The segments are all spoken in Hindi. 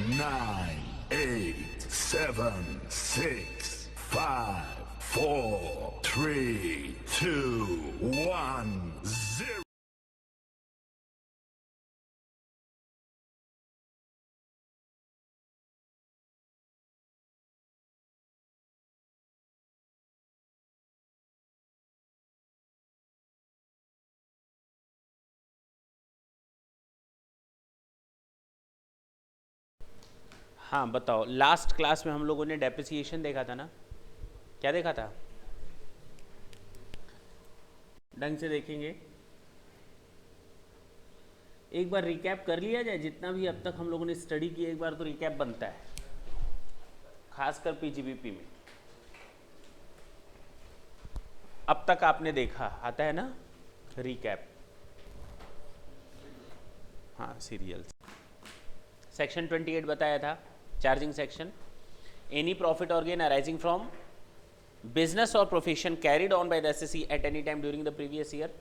9, 8, 7, 6, 5, 4, 3, 2, 1, 0. हाँ बताओ, लास्ट क्लास में हम लोगों ने डेप्रिसिएशन देखा था ना? क्या देखा था? ढंग से देखेंगे, एक बार रिकैप कर लिया जाए। जितना भी अब तक हम लोगों ने स्टडी किया, एक बार तो रिकैप बनता है, खासकर पीजीबीपी में। अब तक आपने देखा आता है ना रिकैप? हाँ, सीरियल्स। सेक्शन 28 बताया था, चार्जिंग सेक्शन। एनी प्रॉफिट और गेन अराइजिंग फ्रॉम बिजनेस और profession carried on by the SSC at any time during the previous year.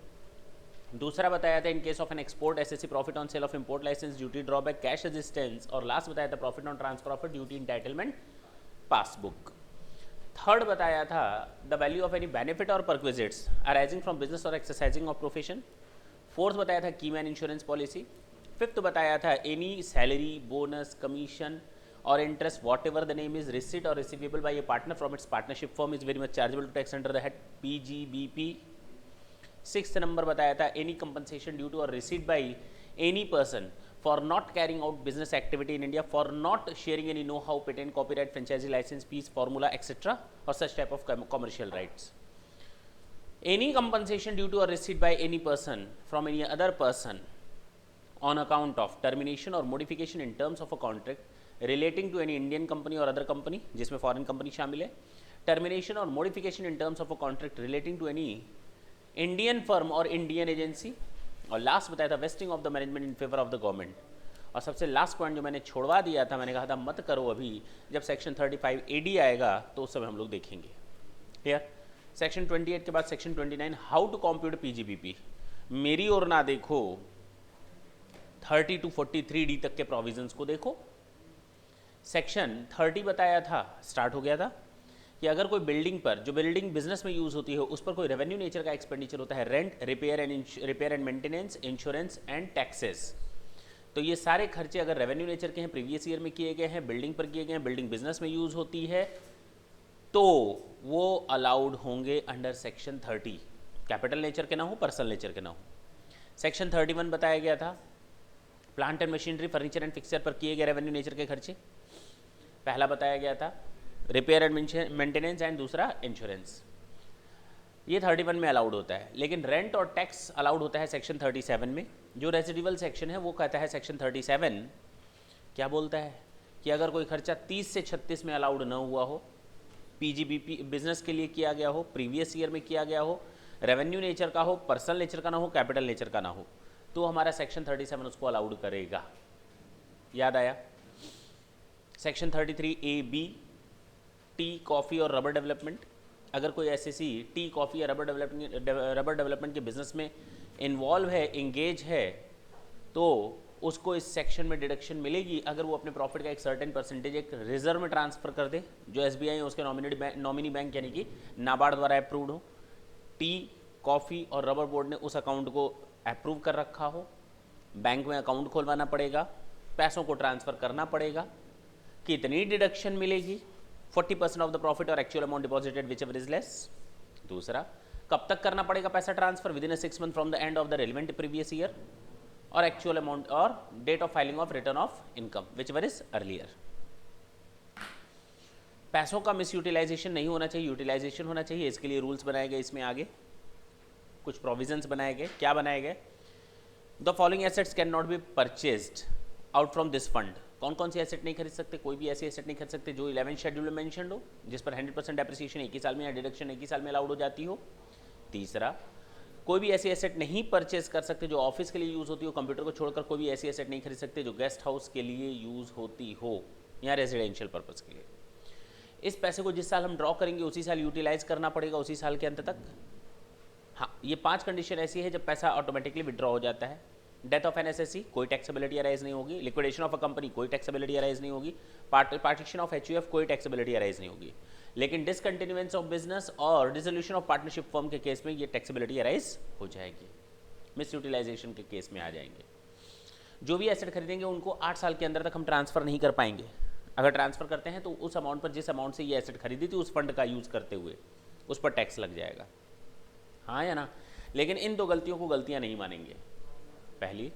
दूसरा बताया था in case of an export SSC profit on sale of import licence, duty drawback, cash resistance. और लास्ट बताया था profit on transfer of duty entitlement passbook. Third बताया था the value of any benefit और परक्विजिट्स अराइजिंग फ्रॉम बिजनेस और एक्सरसाइजिंग ऑफ प्रोफेशन। फोर्थ बताया था की मैन इंश्योरेंस पॉलिसी। फिफ्थ बताया था एनी सैलरी, बोनस, कमीशन और interest whatever the name is receipt और receivable by a partner from its partnership firm is very much chargeable to tax under the head PGBP. Sixth number बताया था एनी कंपनसेशन ड्यू टू और receipt by any person for not carrying out business activity in India, for not sharing any no how, patent, copyright, franchisee licence, piece, formula etcetera और such type of commercial rights. Any compensation due to और receipt by any person from any other person on account of termination or modification in terms of a contract relating to any Indian company or other company, जिसमें फॉरेन कंपनी शामिल है, termination or modification in terms of a contract relating to any Indian firm or Indian agency। और लास्ट बताया था wasting of the management in favour of the government. और सबसे लास्ट पॉइंट जो मैंने छोड़वा दिया था, मैंने कहा था मत करो अभी, जब सेक्शन 35 AD आएगा तो उस समय हम लोग देखेंगे। क्लियर? सेक्शन 28 के बाद section 29 how to compute PGBP. मेरी ओर ना देखो, 30 to 43D तक के प्रोविजंस को देखो। सेक्शन 30 बताया था, स्टार्ट हो गया था कि अगर कोई बिल्डिंग पर, जो बिल्डिंग बिजनेस में यूज होती है, उस पर कोई रेवेन्यू नेचर का एक्सपेंडिचर होता है, rent, repair and maintenance, insurance and taxes, तो ये सारे खर्चे अगर रेवेन्यू नेचर के हैं, प्रीवियस ईयर में किए गए हैं, बिल्डिंग पर किए गए हैं, बिल्डिंग बिजनेस में यूज होती है, तो वो अलाउड होंगे अंडर सेक्शन 30। कैपिटल नेचर के ना हो, पर्सनल नेचर के ना हो। सेक्शन 31 बताया गया था plant and machinery, furniture and fixture पर किए गए रेवेन्यू नेचर के खर्चे, पहला बताया गया था रिपेयर एंड मेंटेनेंस एंड दूसरा इंश्योरेंस। ये 31 में अलाउड होता है, लेकिन रेंट और टैक्स अलाउड होता है सेक्शन 37 में। जो रेसिडिवल सेक्शन है वो कहता है सेक्शन 37 क्या बोलता है कि अगर कोई खर्चा 30 से 36 में अलाउड न हुआ हो, पीजीबीपी बिजनेस के लिए किया गया हो, प्रीवियस ईयर में किया गया हो, रेवेन्यू नेचर का हो, पर्सनल नेचर का ना हो, कैपिटल नेचर का ना हो, तो हमारा सेक्शन 37 उसको अलाउड करेगा। याद आया? सेक्शन 33A-B टी, कॉफ़ी और रबर डेवलपमेंट। अगर कोई एसएससी टी, कॉफ़ी या रबर डेवलपमेंट के बिजनेस में इन्वॉल्व है, इंगेज है, तो उसको इस सेक्शन में डिडक्शन मिलेगी अगर वो अपने प्रॉफिट का एक सर्टेन परसेंटेज एक रिजर्व में ट्रांसफर कर दे, जो एसबीआई है उसके नॉमिनी बैंक यानी कि नाबार्ड द्वारा अप्रूव्ड हो। टी, कॉफ़ी और रबर बोर्ड ने उस अकाउंट को अप्रूव कर रखा हो, बैंक में अकाउंट खोलवाना पड़ेगा, पैसों को ट्रांसफ़र करना पड़ेगा। कितनी डिडक्शन मिलेगी? 40% ऑफ द प्रॉफिट और actual amount deposited whichever is less. दूसरा, कब तक करना पड़ेगा पैसा transfer? Within 6 month from the end of the relevant previous year, और एक्चुअल अमाउंट और date of filing of return of income whichever is earlier. पैसों का मिस यूटिलाइजेशन नहीं होना चाहिए, यूटिलाइजेशन होना चाहिए। इसके लिए रूल्स बनाए गए, इसमें आगे कुछ प्रोविजंस बनाए गए। क्या बनाए गए? The following assets can not be purchased out from this fund. कौन कौन सी एसेट नहीं खरीद सकते? कोई भी ऐसी एसेट नहीं खरीद सकते जो 11 शेड्यूल में मेंशन्ड हो, जिस पर 100% डेप्रिसिएशन एक ही साल में या डिडक्शन एक ही साल में अलाउड हो जाती हो। तीसरा, कोई भी ऐसी एसेट नहीं परचेज कर सकते जो ऑफिस के लिए यूज़ होती हो, कंप्यूटर को छोड़कर कोई भी ऐसी एसेट नहीं खरीद सकते जो गेस्ट हाउस के लिए यूज़ होती हो या रेजिडेंशियल पर्पज़ के लिए। इस पैसे को जिस साल हम ड्रॉ करेंगे उसी साल यूटिलाइज करना पड़ेगा, उसी साल के अंत तक। हाँ, ये 5 कंडीशन ऐसी है जब पैसा ऑटोमेटिकली विड्रॉ हो जाता है। डेथ ऑफ एनएसएससी कोई टैक्सेबिलिटी अराइज नहीं होगी, लिक्विडेशन ऑफ अ कंपनी कोई टैक्सेबिलिटी अराइज नहीं होगी, पार्टीशन ऑफ एचयूएफ कोई टैक्सेबिलिटी अराइज नहीं होगी, लेकिन डिसकंटिन्यूएंस ऑफ बिजनेस और डिसोल्यूशन ऑफ पार्टनरशिप फर्म के केस में ये टैक्सेबिलिटी अराइज हो जाएगी, मिस यूटिलाइजेशन के केस में आ जाएंगे। जो भी एसेट खरीदेंगे उनको 8 साल के अंदर तक हम ट्रांसफ़र नहीं कर पाएंगे। अगर ट्रांसफ़र करते हैं तो उस अमाउंट पर, जिस अमाउंट से ये एसेट खरीदी थी उस फंड का यूज़ करते हुए उस पर टैक्स लग जाएगा, हाँ या ना। लेकिन इन दो गलतियों को गलतियाँ नहीं मानेंगे। पहली,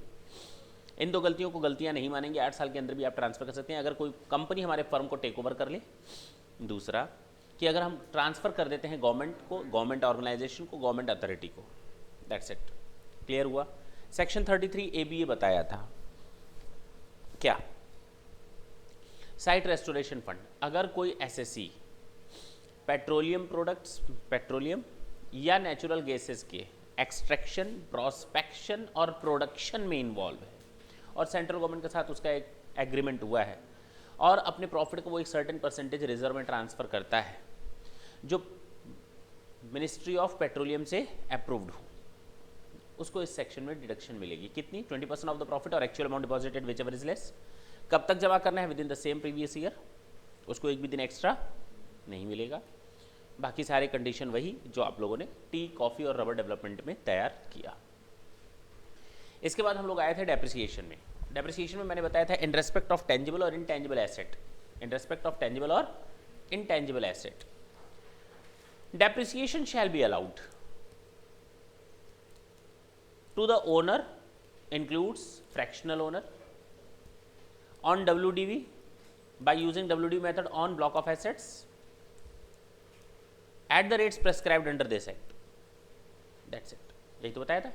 इन दो गलतियों को गलतियाँ नहीं मानेंगे, 8 साल के अंदर भी आप ट्रांसफ़र कर सकते हैं अगर कोई कंपनी हमारे फर्म को टेक ओवर कर ले। दूसरा कि अगर हम ट्रांसफ़र कर देते हैं गवर्नमेंट को, गवर्नमेंट ऑर्गेनाइजेशन को, गवर्नमेंट अथॉरिटी को। दैट्स इट, क्लियर हुआ। सेक्शन 33 ABA बताया था क्या, साइट रेस्टोरेशन फंड। अगर कोई एसएससी पेट्रोलियम प्रोडक्ट्स, पेट्रोलियम या नेचुरल गैसेस के एक्सट्रैक्शन, प्रोस्पेक्शन और प्रोडक्शन में इन्वॉल्व है और सेंट्रल गवर्नमेंट के साथ उसका एक एग्रीमेंट हुआ है और अपने प्रॉफिट को वो एक सर्टेन परसेंटेज रिजर्व में ट्रांसफ़र करता है जो मिनिस्ट्री ऑफ पेट्रोलियम से अप्रूव्ड हो, उसको इस सेक्शन में डिडक्शन मिलेगी। कितनी? 20% ऑफ द प्रॉफिट और actual amount deposited whichever is less. कब तक जमा करना है? With in the same previous year, उसको एक भी दिन एक्स्ट्रा नहीं मिलेगा। बाकी सारे कंडीशन वही जो आप लोगों ने टी, कॉफ़ी और रबर डेवलपमेंट में तैयार किया। इसके बाद हम लोग आए थे डेप्रिसिएशन में। डेप्रिसिएशन में मैंने बताया था इन रेस्पेक्ट ऑफ टेंजिबल और intangible asset, in respect of tangible और intangible asset depreciation shall be allowed to the owner includes fractional owner on WDV by using WDV method on block of assets at the rates prescribed under this act. That's it. यही तो बताया था।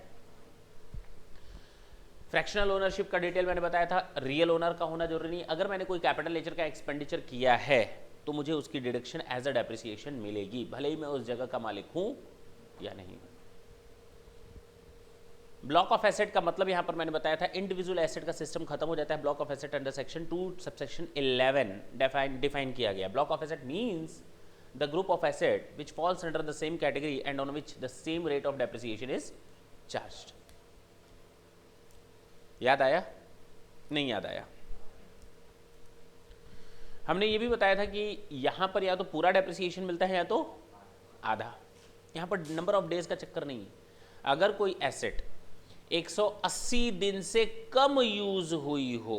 फ्रैक्शनल ओनरशिप का डिटेल मैंने बताया था, रियल ओनर का होना जरूरी नहीं। अगर मैंने कोई कैपिटल नेचर का एक्सपेंडिचर किया है तो मुझे उसकी डिडक्शन एज अ डेप्रिसिएशन मिलेगी, भले ही मैं उस जगह का मालिक हूं या नहीं। ब्लॉक ऑफ एसेट का मतलब यहां पर मैंने बताया था इंडिविजुअल एसेट का सिस्टम खत्म हो जाता है। Block of asset under section 2 subsection 11 define किया गया। Block of asset means the group of asset which falls under the same category and on which the same rate of depreciation is charged. याद आया? नहीं याद आया? हमने ये भी बताया था कि यहां पर या तो पूरा डेप्रिसिएशन मिलता है या तो आधा। यहां पर नंबर ऑफ डेज का चक्कर नहीं है। अगर कोई एसेट 180 दिन से कम यूज हुई हो,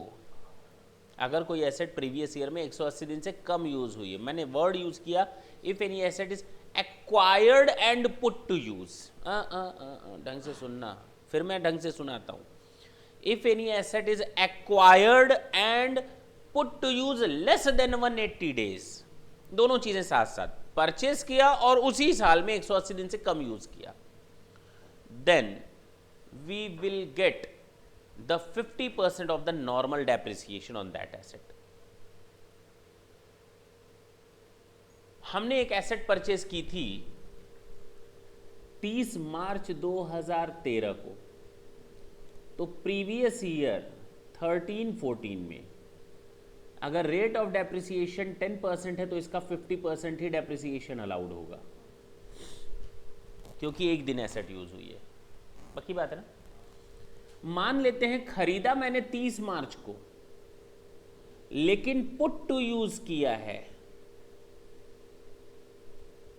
अगर कोई एसेट प्रीवियस ईयर में 180 दिन से कम यूज हुई है, मैंने वर्ड यूज किया if any asset is acquired and put to use. ढंग से सुनना, फिर मैं ढंग से सुनाता हूं। If any asset is acquired and put to use less than 180 days, दोनों चीजें साथ साथ, परचेस किया और उसी साल में 180 दिन से कम यूज किया, then we will get the 50% of the normal depreciation on that asset. हमने एक एसेट परचेज की थी 30 मार्च 2013 को, तो प्रीवियस ईयर 13-14 में अगर रेट ऑफ डेप्रिसिएशन 10% है तो इसका 50% ही डेप्रिसिएशन अलाउड होगा, क्योंकि एक दिन एसेट यूज हुई है। पक्की बात है ना? मान लेते हैं खरीदा मैंने 30 मार्च को, लेकिन पुट टू यूज किया है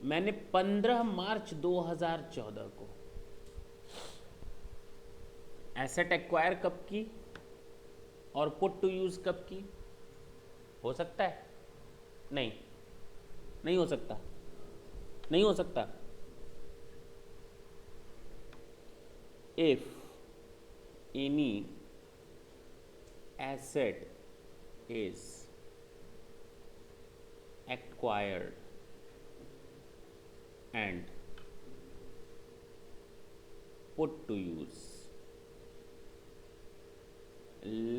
मैंने 15 मार्च 2014 को। एसेट एक्वायर कब की और पुट टू यूज कब की? हो सकता है? नहीं, नहीं हो सकता, नहीं हो सकता। If any asset is acquired and put to use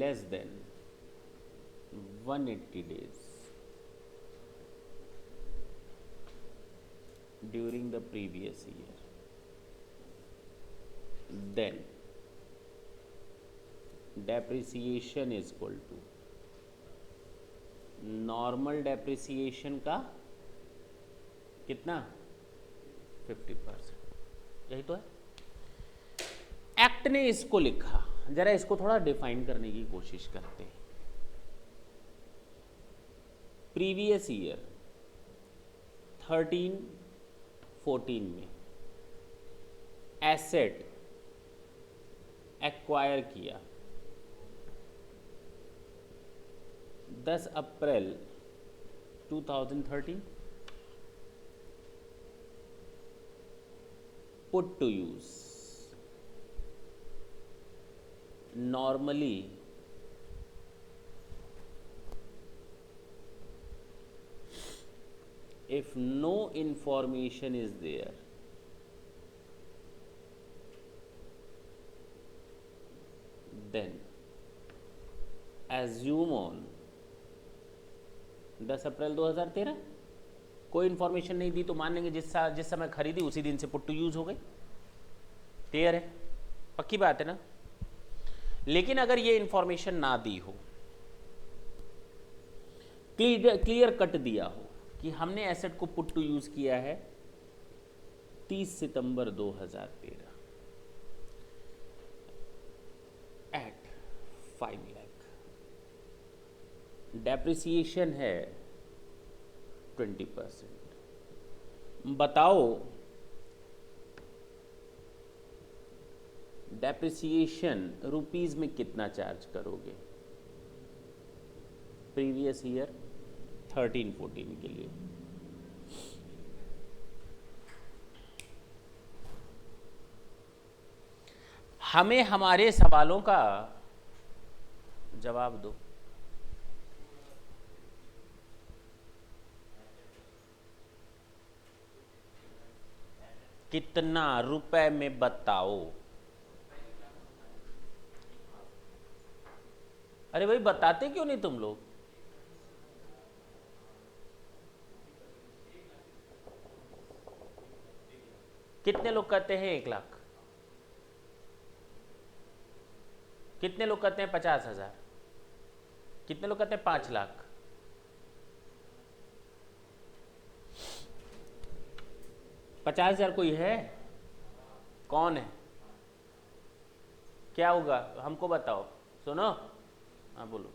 less than 180 days during the previous year, then depreciation is equal to normal depreciation का कितना? 50%। यही तो है। एक्ट ने इसको लिखा जरा इसको थोड़ा डिफाइन करने की कोशिश करते हैं। प्रीवियस ईयर 13-14 में एसेट एक्वायर किया 10 April 2013, put to use normally if no information is there, then assume on 10 April 2013 कोई इन्फॉर्मेशन नहीं दी तो मान लेंगे जिस समय खरीदी उसी दिन से पुट टू यूज हो गई। क्लियर है? पक्की बात है ना? लेकिन अगर ये इंफॉर्मेशन ना दी हो, क्लियर कट दिया हो कि हमने एसेट को पुट टू यूज किया है 30 सितंबर 2013 एट 5 लाख, डेप्रिसिएशन है 20%, बताओ डेप्रिसिएशन रुपीज में कितना चार्ज करोगे प्रीवियस ईयर 13-14 के लिए? हमें हमारे सवालों का जवाब दो। कितना रुपए में बताओ? अरे भाई बताते क्यों नहीं तुम लोग? कितने लोग कहते हैं 1 लाख? कितने लोग कहते हैं 50,000? कितने लोग कहते हैं 5 लाख? पचास हजार कोई है? कौन है? क्या होगा हमको बताओ। सुनो, हाँ बोलो।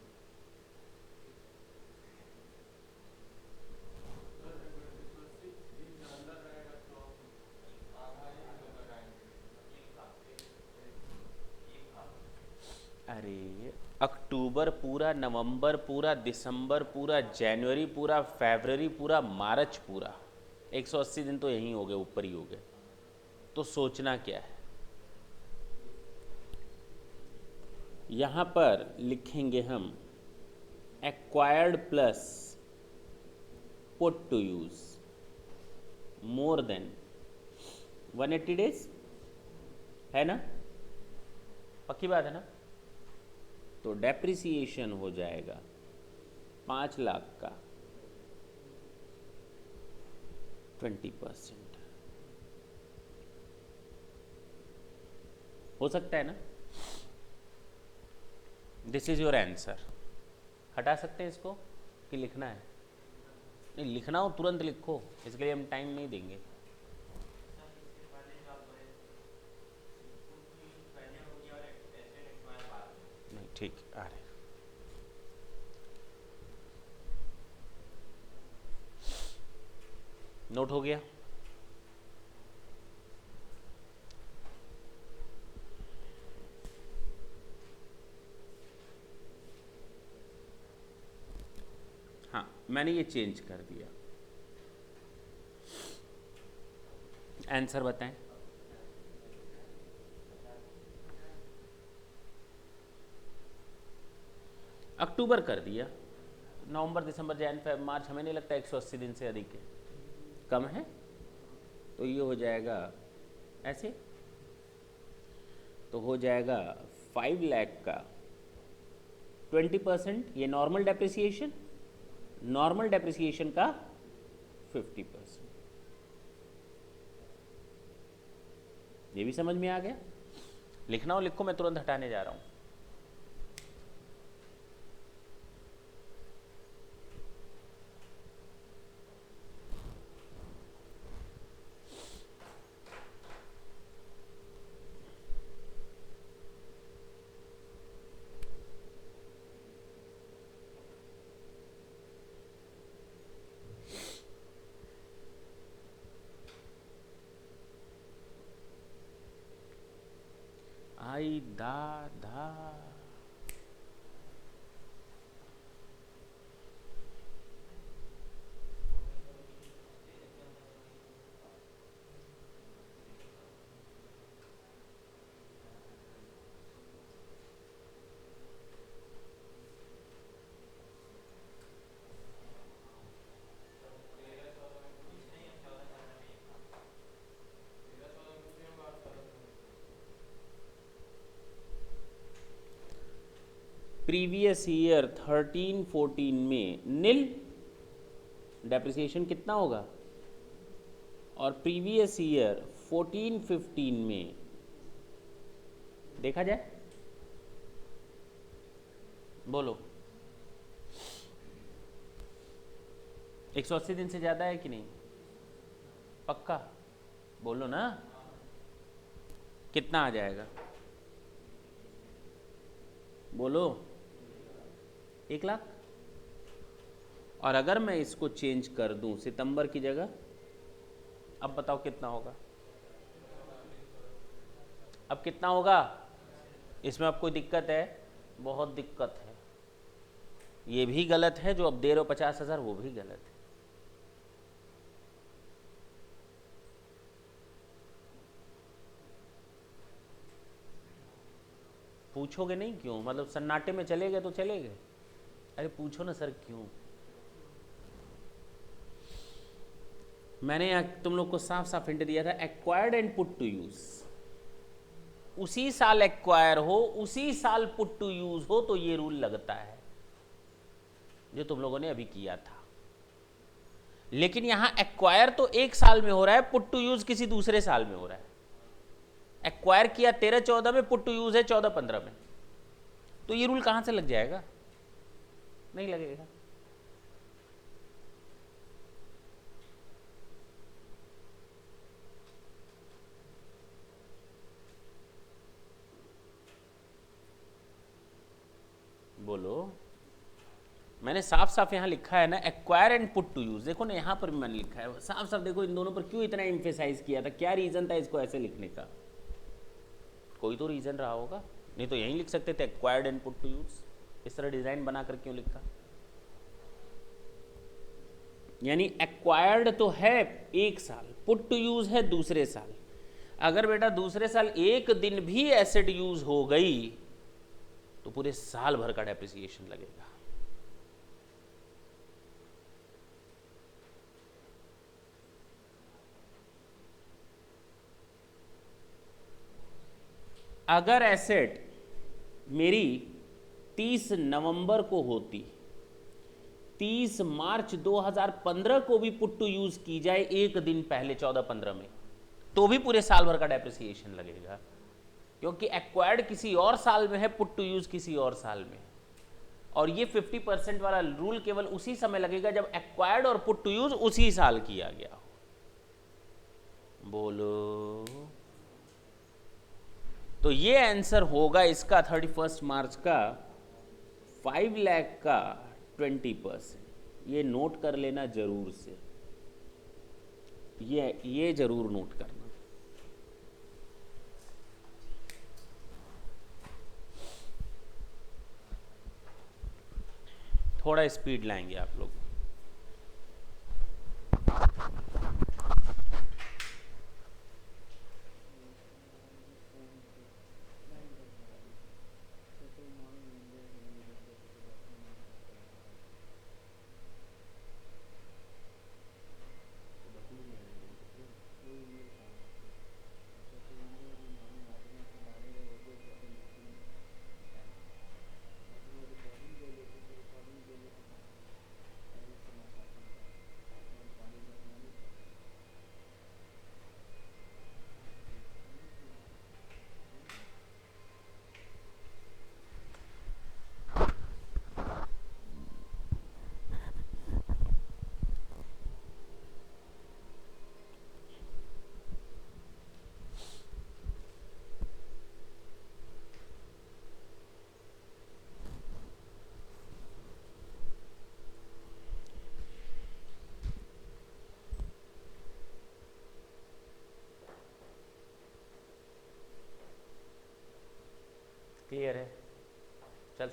अरे अक्टूबर पूरा, नवंबर पूरा, दिसंबर पूरा, जनवरी पूरा, फरवरी पूरा, मार्च पूरा, 180 दिन तो यहीं हो गए, ऊपर ही हो गए। तो सोचना क्या है? यहाँ पर लिखेंगे हम acquired plus put to use more than 180 days, है ना? पक्की बात है ना? तो डेप्रिसिएशन हो जाएगा 5 लाख का 20%। हो सकता है ना? This is your answer. हटा सकते हैं इसको कि लिखना है? नहीं, लिखना हो तुरंत लिखो, इसके लिए हम टाइम नहीं देंगे। नहीं, ठीक, आ रहे। नोट हो गया? हाँ, मैंने ये चेंज कर दिया। आंसर बताएं। अक्टूबर कर दिया, नवंबर, दिसंबर, जनवरी, फरवरी, मार्च हमें नहीं लगता 180 दिन से अधिक है, कम है। तो ये हो जाएगा ऐसे, तो हो जाएगा 5 लाख का 20%, ये नॉर्मल डेप्रिसिएशन, नॉर्मल डेप्रिसिएशन का 50%। ये भी समझ में आ गया? लिखना हो लिखो, मैं तुरंत हटाने जा रहा हूं। दा धा। प्रीवियस ईयर 13-14 में नील डेप्रिसिएशन कितना होगा, और प्रीवियस ईयर 14-15 में देखा जाए, बोलो 180 दिन से ज्यादा है कि नहीं, पक्का बोलो ना, कितना आ जाएगा बोलो, 1 लाख। और अगर मैं इसको चेंज कर दूं सितंबर की जगह, अब बताओ कितना होगा, अब कितना होगा, इसमें अब कोई दिक्कत है, बहुत दिक्कत है, ये भी गलत है, जो अब दे रहे हो 50,000 वो भी गलत है। पूछोगे नहीं क्यों, मतलब सन्नाटे में चले गए तो चले गए, अरे पूछो ना सर क्यों। मैंने तुम लोग को साफ साफ हिंट दिया था, acquired and put to use, उसी साल एक्वायर हो उसी साल पुट टू यूज हो तो ये रूल लगता है, जो तुम लोगों ने अभी किया था। लेकिन यहां एक्वायर तो 1 साल में हो रहा है, पुट टू यूज किसी दूसरे साल में हो रहा है। एक्वायर किया 13-14 में, पुट टू यूज है 14-15 में, तो ये रूल कहां से लग जाएगा, नहीं लगेगा। बोलो, मैंने साफ साफ यहां लिखा है ना, acquire and put to use, देखो ना यहां पर भी मैंने लिखा है साफ साफ, देखो इन दोनों पर क्यों इतना एम्फेसाइज किया था, क्या रीजन था इसको ऐसे लिखने का, कोई तो रीजन रहा होगा, नहीं तो यहीं लिख सकते थे acquired and put to use, इस तरह डिजाइन बनाकर क्यों लिखा। यानी एक्वायर्ड तो है 1 साल, पुट टू यूज है दूसरे साल। अगर बेटा दूसरे साल 1 दिन भी एसेट यूज हो गई तो पूरे साल भर का डेप्रिसिएशन लगेगा। अगर एसेट मेरी 30 नवंबर को होती, 30 मार्च 2015 को भी पुट टू यूज की जाए 1 दिन पहले 14-15 में, तो भी पूरे साल भर का डेप्रिसिएशन लगेगा, क्योंकि एक्वायर्ड किसी और साल में है, पुट टू यूज किसी और साल में। और ये 50% वाला रूल केवल उसी समय लगेगा जब एक्वायर्ड और पुट टू यूज उसी साल किया गया हो। बोलो, तो ये आंसर होगा इसका 31 मार्च का 5 लाख का 20%। ये नोट कर लेना जरूर से, ये जरूर नोट करना। थोड़ा स्पीड लाएंगे आप लोग।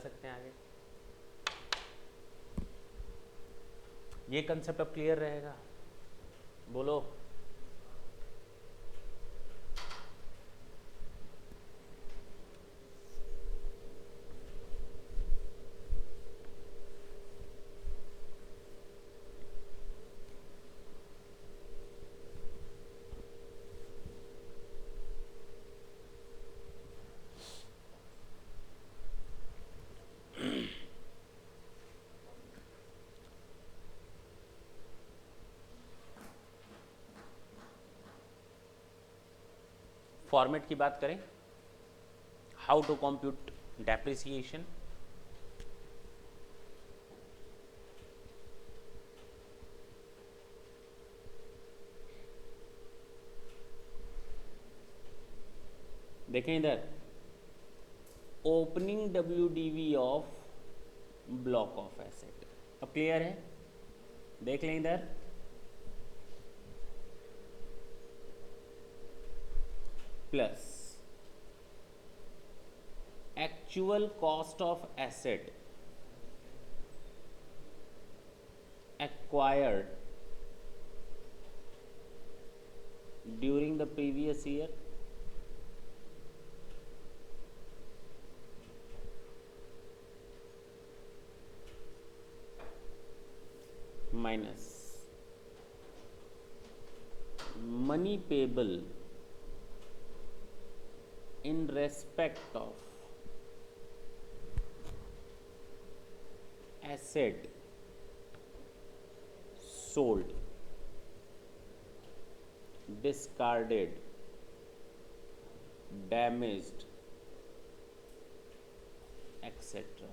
सकते हैं आगे। ये कंसेप्ट अब क्लियर रहेगा? बोलो। फॉर्मेट की बात करें, हाउ टू कंप्यूट डेप्रिसिएशन। देखें इधर, opening WDV of block of asset. अब क्लियर है? देख लें इधर, plus actual cost of asset acquired during the previous year minus money payable in respect of asset sold, discarded, damaged, etc.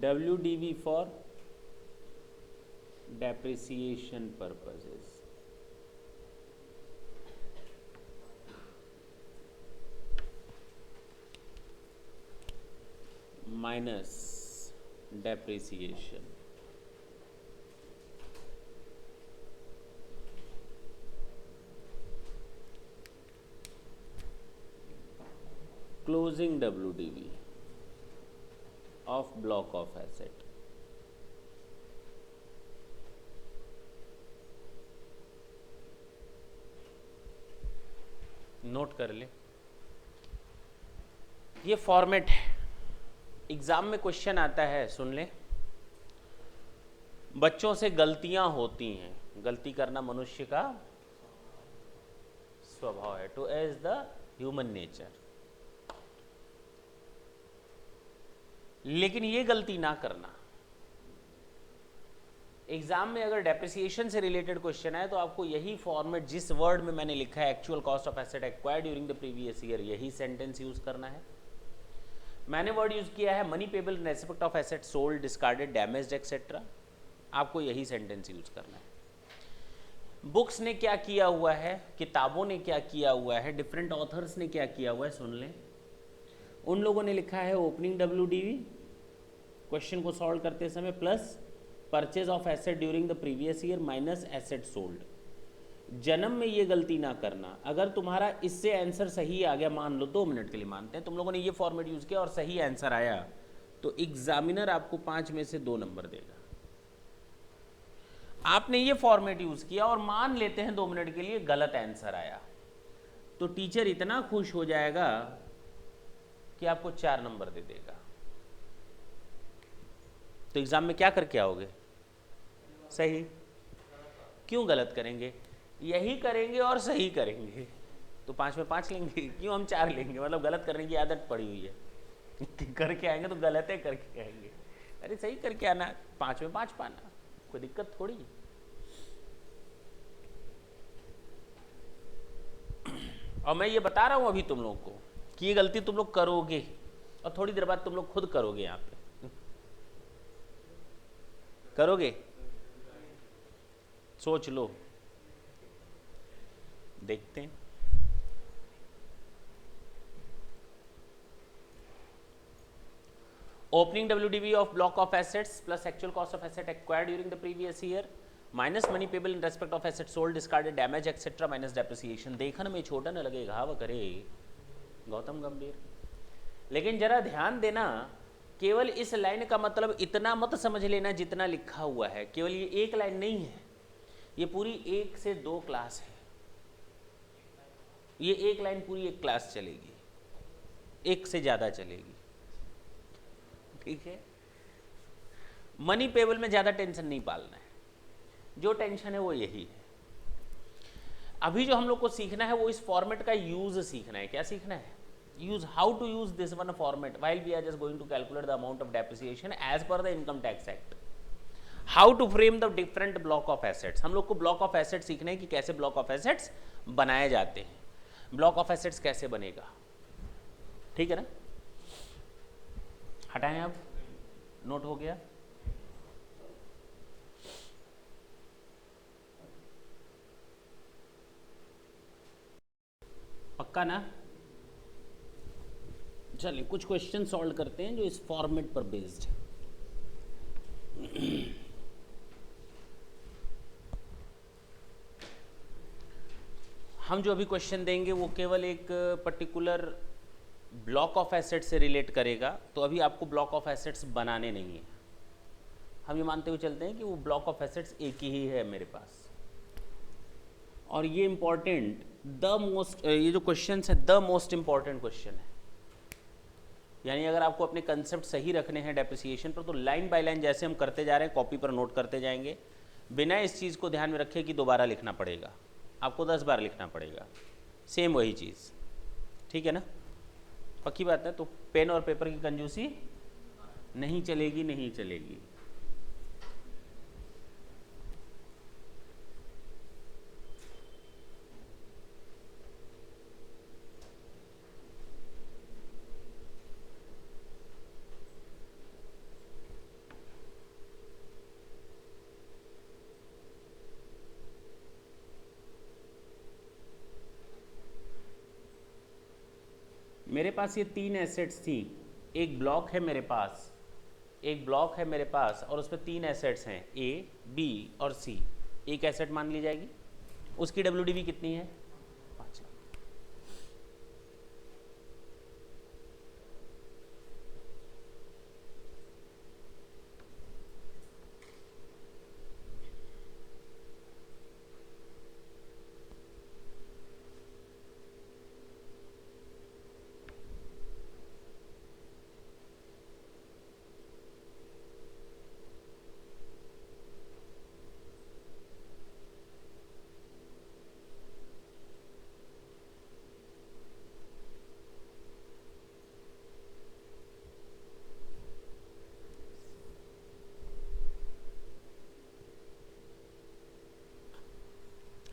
WDV for depreciation purposes. Minus depreciation. Closing WDV of block of asset. Note कर ले, ये फॉर्मेट है। एग्जाम में क्वेश्चन आता है, सुन ले। बच्चों से गलतियां होती हैं, गलती करना मनुष्य का स्वभाव है, to err the human nature. लेकिन ये गलती ना करना। एग्जाम में अगर डेप्रिसिएशन से रिलेटेड क्वेश्चन है तो आपको यही फॉर्मेट, जिस वर्ड में मैंने लिखा है actual cost of asset acquired during the previous year, यही सेंटेंस यूज करना है। मैंने वर्ड यूज किया है money payable in respect of asset sold, discarded, damaged etcetera. आपको यही सेंटेंस यूज करना है। बुक्स ने क्या किया हुआ है, किताबों ने क्या किया हुआ है, डिफरेंट ऑथर्स ने क्या किया हुआ है, सुन लें। उन लोगों ने लिखा है ओपनिंग WDV क्वेश्चन को सॉल्व करते समय, plus purchase of asset during the previous year minus asset sold. जन्म में ये गलती ना करना। अगर तुम्हारा इससे आंसर सही आ गया, मान लो 2 मिनट के लिए मानते हैं तुम लोगों ने ये फॉर्मेट यूज किया और सही आंसर आया, तो एग्जामिनर आपको 5 में से 2 नंबर देगा। आपने ये फॉर्मेट यूज किया और मान लेते हैं 2 मिनट के लिए गलत आंसर आया, तो टीचर इतना खुश हो जाएगा कि आपको 4 नंबर दे देगा। तो एग्जाम में क्या करके आओगे? सही। क्यों गलत करेंगे? यही करेंगे और सही करेंगे तो 5 में 5 लेंगे। क्यों हम 4 लेंगे? मतलब गलत करने की आदत पड़ी हुई है करके आएंगे तो गलत है करके आएंगे। अरे सही करके आना, 5 में 5 पाना, कोई दिक्कत थोड़ी। और मैं ये बता रहा हूं अभी तुम लोग को कि ये गलती तुम लोग करोगे और थोड़ी देर बाद तुम लोग खुद करोगे। यहां पे करोगे, सोच लो, देखते हैं। Opening WDV of block of assets plus actual cost of asset acquired during the previous year minus money payable in respect of assets sold, discarded, damage etc. minus depreciation. देखने में छोटा न लगेगा वो करे गौतम गंभीर, लेकिन जरा ध्यान देना, केवल इस लाइन का मतलब इतना मत समझ लेना जितना लिखा हुआ है। केवल ये एक लाइन नहीं है, ये पूरी 1 से 2 क्लास है। ये एक लाइन पूरी 1 क्लास चलेगी, 1 से ज़्यादा चलेगी, ठीक है। मनी पेबल में ज़्यादा टेंशन नहीं पालना है, जो टेंशन है वो यही है। अभी जो हम लोग को सीखना है वो इस फॉर्मेट का यूज सीखना है। क्या सीखना है? Use, how to use this one format while we are just going to calculate the amount of depreciation as per the income tax act. How to frame the different block of assets. हम लोग को ब्लॉक ऑफ एसेट्स सीखना है कि कैसे ब्लॉक ऑफ एसेट्स बनाए जाते हैं, ब्लॉक ऑफ एसेट्स कैसे बनेगा, ठीक है ना। हटाएं, अब नोट हो गया। पक्का ना? चलिए कुछ क्वेश्चन सॉल्व करते हैं जो इस फॉर्मेट पर बेस्ड है। हम जो अभी क्वेश्चन देंगे वो केवल एक पर्टिकुलर ब्लॉक ऑफ एसेट्स से रिलेट करेगा, तो अभी आपको ब्लॉक ऑफ एसेट्स बनाने नहीं है। हम ये मानते हुए चलते हैं कि वो ब्लॉक ऑफ एसेट्स एक ही है मेरे पास। और ये इंपॉर्टेंट, द मोस्ट, ये जो क्वेश्चन है द मोस्ट इंपॉर्टेंट क्वेश्चन है। यानी अगर आपको अपने कंसेप्ट सही रखने हैं डेप्रिसिएशन पर, तो लाइन बाय लाइन जैसे हम करते जा रहे हैं कॉपी पर नोट करते जाएंगे, बिना इस चीज़ को ध्यान में रखे कि दोबारा लिखना पड़ेगा, आपको 10 बार लिखना पड़ेगा सेम वही चीज़, ठीक है ना। पक्की बात है। तो पेन और पेपर की कंजूसी नहीं चलेगी, नहीं चलेगी। मेरे पास ये 3 एसेट्स थी, एक ब्लॉक है मेरे पास, एक ब्लॉक है मेरे पास और उस पर 3 एसेट्स हैं, ए, बी और सी। एक एसेट मान ली जाएगी, उसकी डब्ल्यूडीवी कितनी है? 5।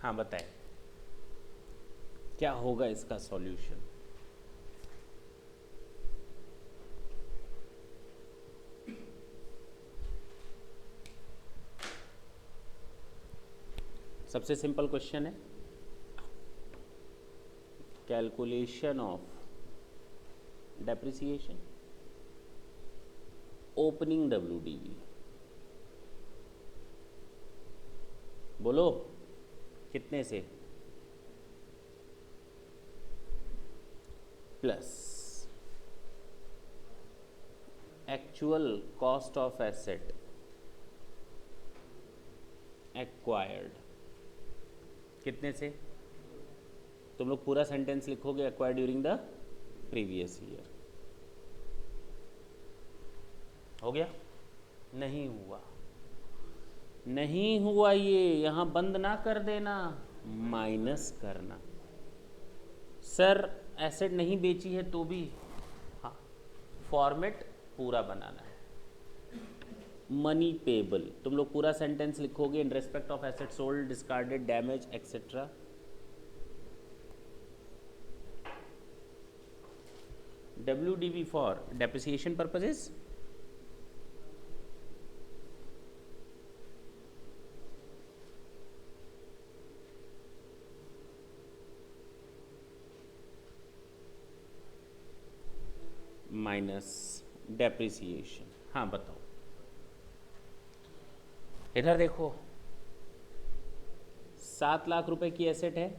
हाँ बताएं, क्या होगा इसका सॉल्यूशन? सबसे सिंपल क्वेश्चन है, calculation of depreciation, opening WDV. बोलो कितने से? Plus actual cost of asset acquired. कितने से? तुम लोग पूरा सेंटेंस लिखोगे, acquired during the previous year. हो गया? नहीं हुआ, नहीं हुआ, ये यहां बंद ना कर देना, माइनस करना। सर एसेट नहीं बेची है तो भी, हाँ, फॉर्मेट पूरा बनाना है। मनी पेबल, तुम लोग पूरा सेंटेंस लिखोगे, इन respect of asset sold, discarded, damage etcetera. WDV for depreciation purposes, minus depreciation. हाँ बताओ, इधर देखो, 7 लाख रुपए की एसेट है,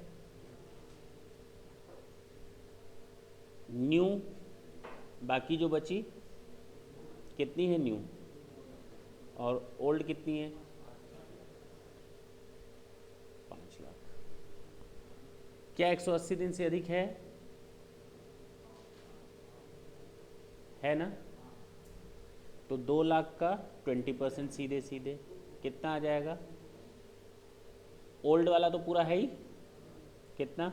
न्यू, बाकी जो बची कितनी है न्यू, और ओल्ड कितनी है 5 लाख। क्या 180 दिन से अधिक है ना? तो 2 लाख का 20% सीधे सीधे कितना आ जाएगा? ओल्ड वाला तो पूरा है ही, कितना?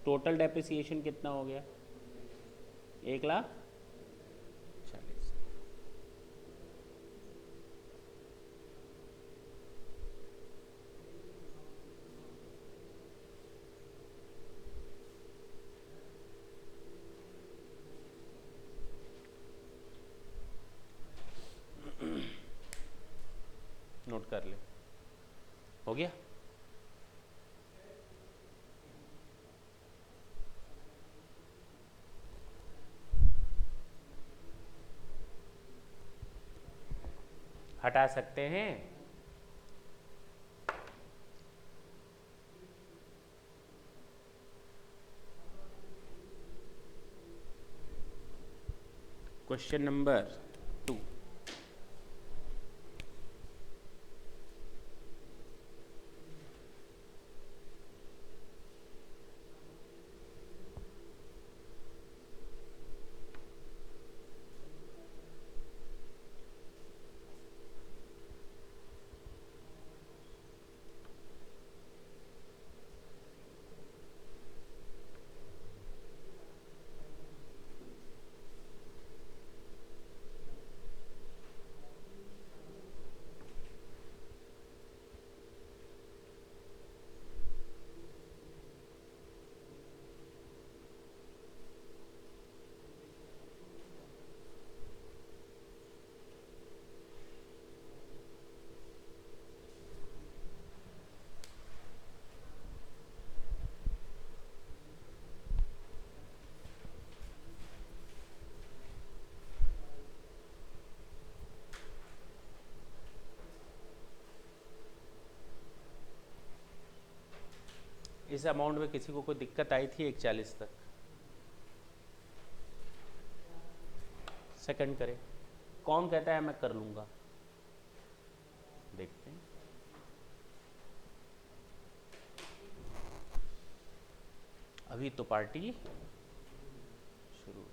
टोटल डेप्रिसिएशन कितना हो गया? 1,40,000। नोट कर ले, हो गया? हटा सकते हैं। Question number 2। इस अमाउंट में किसी को कोई दिक्कत आई थी 140 तक? सेकंड करे, कौन कहता है मैं कर लूंगा? देखते हैं। अभी तो पार्टी शुरू हुई।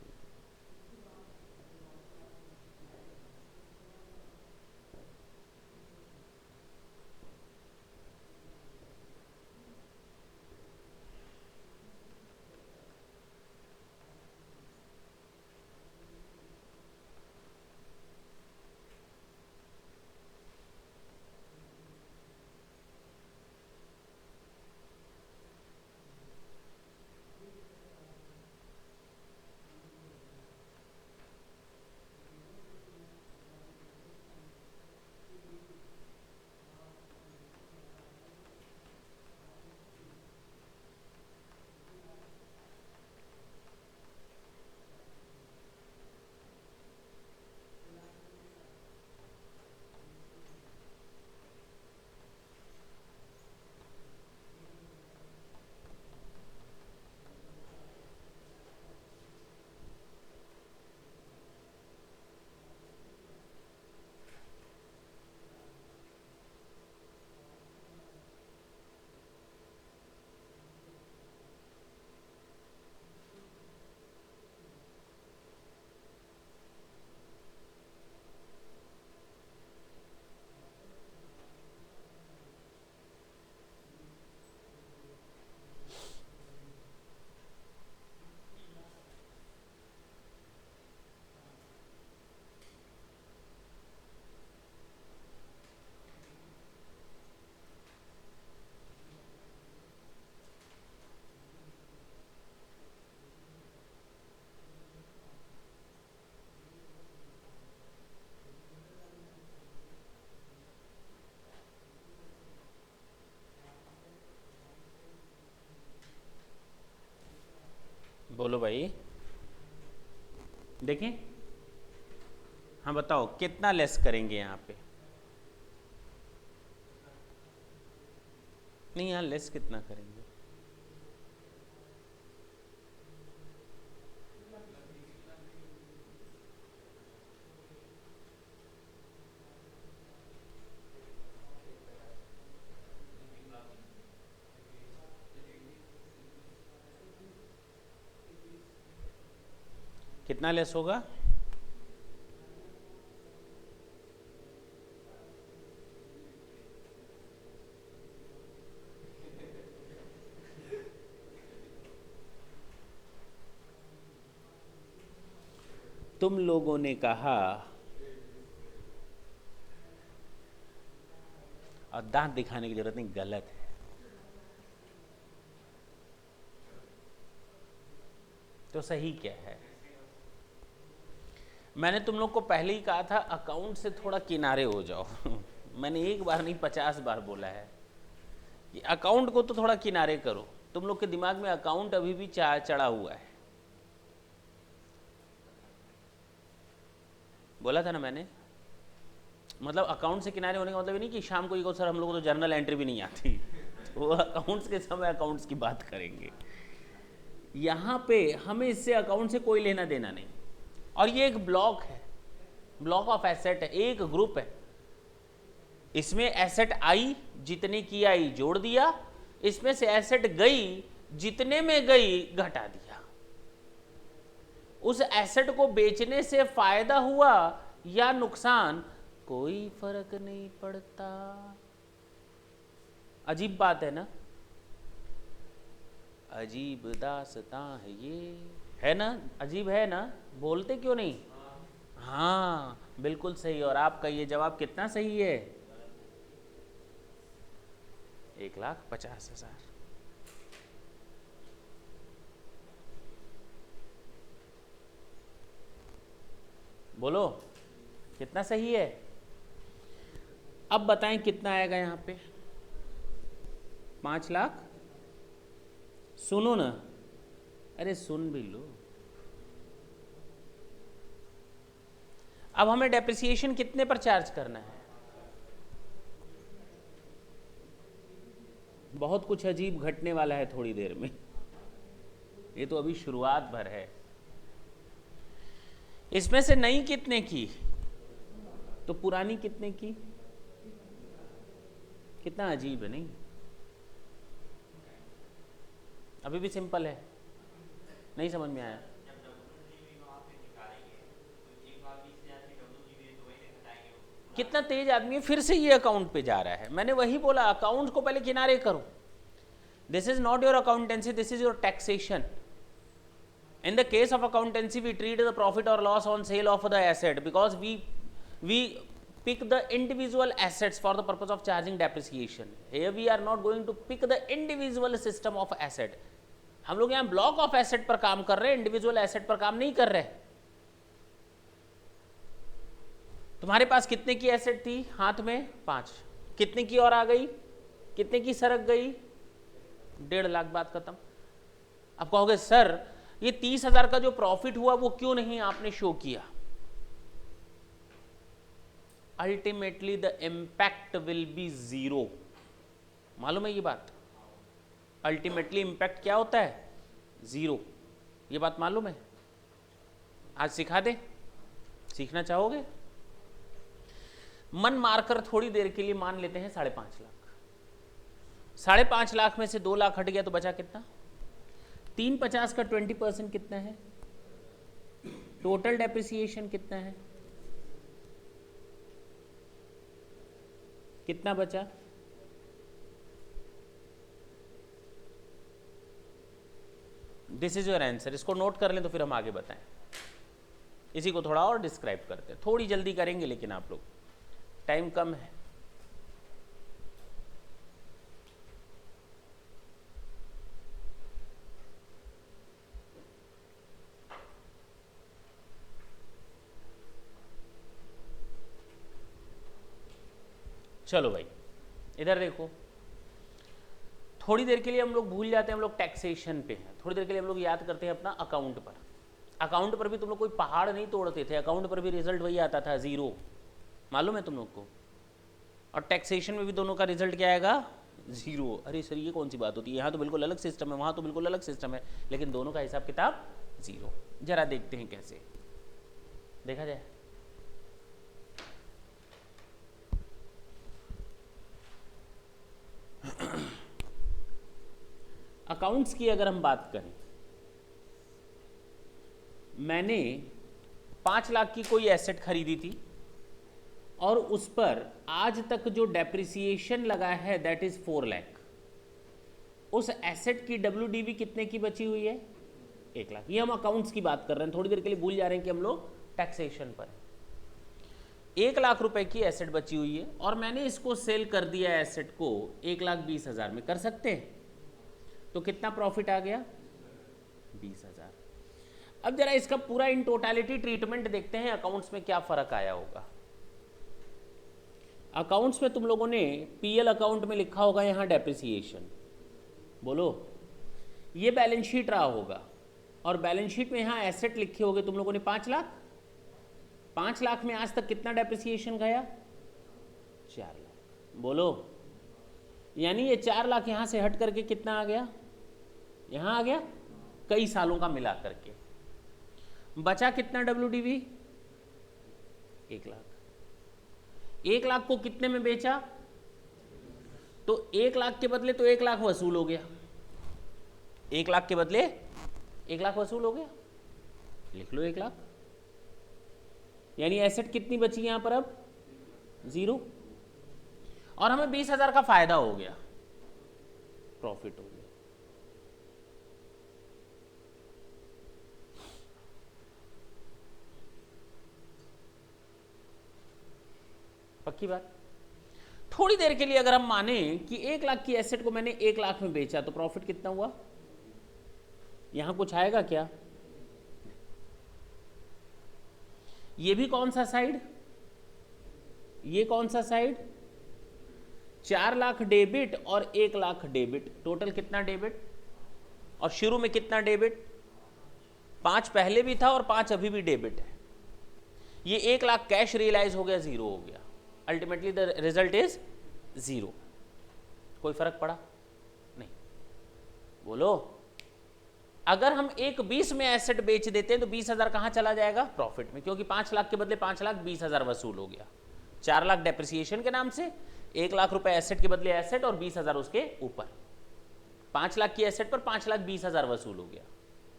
बोलो भाई। देखें, हाँ बताओ कितना लेस करेंगे यहाँ पे? नहीं, यहाँ लेस कितना करेंगे? कितना लेस होगा? तुम लोगों ने कहा, और दांत दिखाने की जरूरत नहीं, गलत है। तो सही क्या है? मैंने तुम लोग को पहले ही कहा था अकाउंट से थोड़ा किनारे हो जाओ। मैंने एक बार नहीं 50 बार बोला है कि अकाउंट को तो थोड़ा किनारे करो। तुम लोग के दिमाग में अकाउंट अभी भी चढ़ा हुआ है। बोला था ना मैंने, मतलब अकाउंट से किनारे होने का मतलब ये नहीं कि शाम को ये कहो सर हम लोग को तो जर्नल एंट्री भी नहीं आती। वो अकाउंट्स के समय अकाउंट्स की बात करेंगे। यहाँ पे हमें इससे अकाउंट से कोई लेना देना नहीं। और ये एक ब्लॉक है, ब्लॉक ऑफ एसेट है, एक ग्रुप है। इसमें एसेट आई, जितने की आई जोड़ दिया, इसमें से एसेट गई, जितने में गई घटा दिया। उस एसेट को बेचने से फायदा हुआ या नुकसान, कोई फर्क नहीं पड़ता। अजीब बात है ना? अजीब दास्तां है ये, है ना? अजीब है ना? बोलते क्यों नहीं? हाँ बिल्कुल सही। और आपका ये जवाब कितना सही है? 1,50,000। बोलो कितना सही है? अब बताएं कितना आएगा यहाँ पे? 5 लाख। सुनो ना, अरे सुन भी लो। अब हमें डेप्रिसिएशन कितने पर चार्ज करना है? बहुत कुछ अजीब घटने वाला है थोड़ी देर में। ये तो अभी शुरुआत भर है। इसमें से नई कितने की, तो पुरानी कितने की? कितना अजीब है नहीं? अभी भी सिंपल है, नहीं समझ में आया? कितना तेज आदमी है, फिर से ये अकाउंट पे जा रहा है। मैंने वही बोला, अकाउंट को पहले किनारे करो। This is not your accountancy, this is your taxation. In the case of accountancy, we treat the profit or loss on sale of the asset because we pick the individual assets for the purpose of charging depreciation. Here we are not going to pick the individual system of asset. हम लोग यहाँ ब्लॉक ऑफ एसेट पर काम कर रहे हैं, इंडिविजुअल एसेट पर काम नहीं कर रहे। तुम्हारे पास कितने की एसेट थी हाथ में? 5। कितने की और आ गई? कितने की सरक गई? 1.5 लाख। बात खत्म। अब कहोगे सर ये 30,000 का जो प्रॉफिट हुआ वो क्यों नहीं आपने शो किया? Ultimately the impact will be 0। मालूम है ये बात? अल्टीमेटली इंपैक्ट क्या होता है? 0। ये बात मालूम है? आज सिखा दे? सीखना चाहोगे? मन मारकर थोड़ी देर के लिए मान लेते हैं 5.5 लाख। 5.5 लाख में से 2 लाख हट गया तो बचा कितना? 350 का 20% कितना है? टोटल डेप्रिसिएशन कितना है? कितना बचा? This is your answer. इसको नोट कर लें तो फिर हम आगे बताएं। इसी को थोड़ा और डिस्क्राइब करते हैं, थोड़ी जल्दी करेंगे लेकिन आप लोग, टाइम कम है। चलो भाई इधर देखो, थोड़ी देर के लिए हम लोग भूल जाते हैं, हम लोग टैक्सेशन पे हैं। थोड़ी देर के लिए हम लोग याद करते हैं अपना अकाउंट पर। अकाउंट पर भी तुम लोग कोई पहाड़ नहीं तोड़ते थे, अकाउंट पर भी रिजल्ट वही आता था, जीरो, मालूम है तुम लोग को। और टैक्सेशन में भी दोनों का रिजल्ट क्या आएगा, जीरो। अरे सर ये कौन सी बात होती है, यहाँ तो बिल्कुल अलग सिस्टम है, वहाँ तो बिल्कुल अलग सिस्टम है, लेकिन दोनों का हिसाब किताब जीरो। जरा देखते हैं कैसे देखा जाए। अकाउंट्स की अगर हम बात करें, मैंने 5 लाख की कोई एसेट खरीदी थी और उस पर आज तक जो डेप्रिसिएशन लगा है दैट इज 4 लाख। उस एसेट की WDV कितने की बची हुई है, 1 लाख। ये हम अकाउंट्स की बात कर रहे हैं, थोड़ी देर के लिए भूल जा रहे हैं कि हम लोग टैक्सेशन पर। 1 लाख रुपए की एसेट बची हुई है और मैंने इसको सेल कर दिया एसेट को 1,20,000 में, कर सकते हैं? तो कितना प्रॉफिट आ गया, 20,000। अब जरा इसका पूरा इन टोटालिटी ट्रीटमेंट देखते हैं, अकाउंट्स में क्या फर्क आया होगा। अकाउंट्स में तुम लोगों ने PL अकाउंट में लिखा होगा यहां डेप्रिसिएशन, बोलो, ये बैलेंस शीट रहा होगा और बैलेंस शीट में यहां एसेट लिखे होंगे तुम लोगों ने 5 लाख। 5 लाख में आज तक कितना डेप्रिसिएशन गया, 4 लाख, बोलो। यानी ये 4 लाख यहां से हट करके कितना आ गया, यहां आ गया, कई सालों का मिला करके बचा कितना WDV, 1 लाख। 1 लाख को कितने में बेचा, तो 1 लाख के बदले तो 1 लाख वसूल हो गया, 1 लाख के बदले 1 लाख वसूल हो गया, लिख लो 1 लाख। यानी एसेट कितनी बची यहां पर अब, 0, और हमें 20,000 का फायदा हो गया, प्रॉफिट हो गया। पक्की बात। थोड़ी देर के लिए अगर हम माने कि 1 लाख की एसेट को मैंने 1 लाख में बेचा तो प्रॉफिट कितना हुआ, यहां कुछ आएगा क्या, ये भी कौन सा साइड, ये कौन सा साइड, 4 लाख डेबिट और 1 लाख डेबिट, टोटल कितना डेबिट, और शुरू में कितना डेबिट, 5 पहले भी था और 5 अभी भी डेबिट है। ये 1 लाख कैश रियलाइज हो गया, 0 हो गया, अल्टीमेटली द रिजल्ट इज 0। कोई फर्क पड़ा नहीं, बोलो। अगर हम 1,20 में एसेट बेच देते हैं तो 20,000 कहां चला जाएगा, प्रॉफिट में, क्योंकि 5 लाख के बदले 5,20,000 वसूल हो गया। 4 लाख डेप्रिसिएशन के नाम से, 1 लाख रुपए एसेट के बदले एसेट और 20,000 उसके ऊपर। 5 लाख की एसेट पर 5,20,000 वसूल हो गया,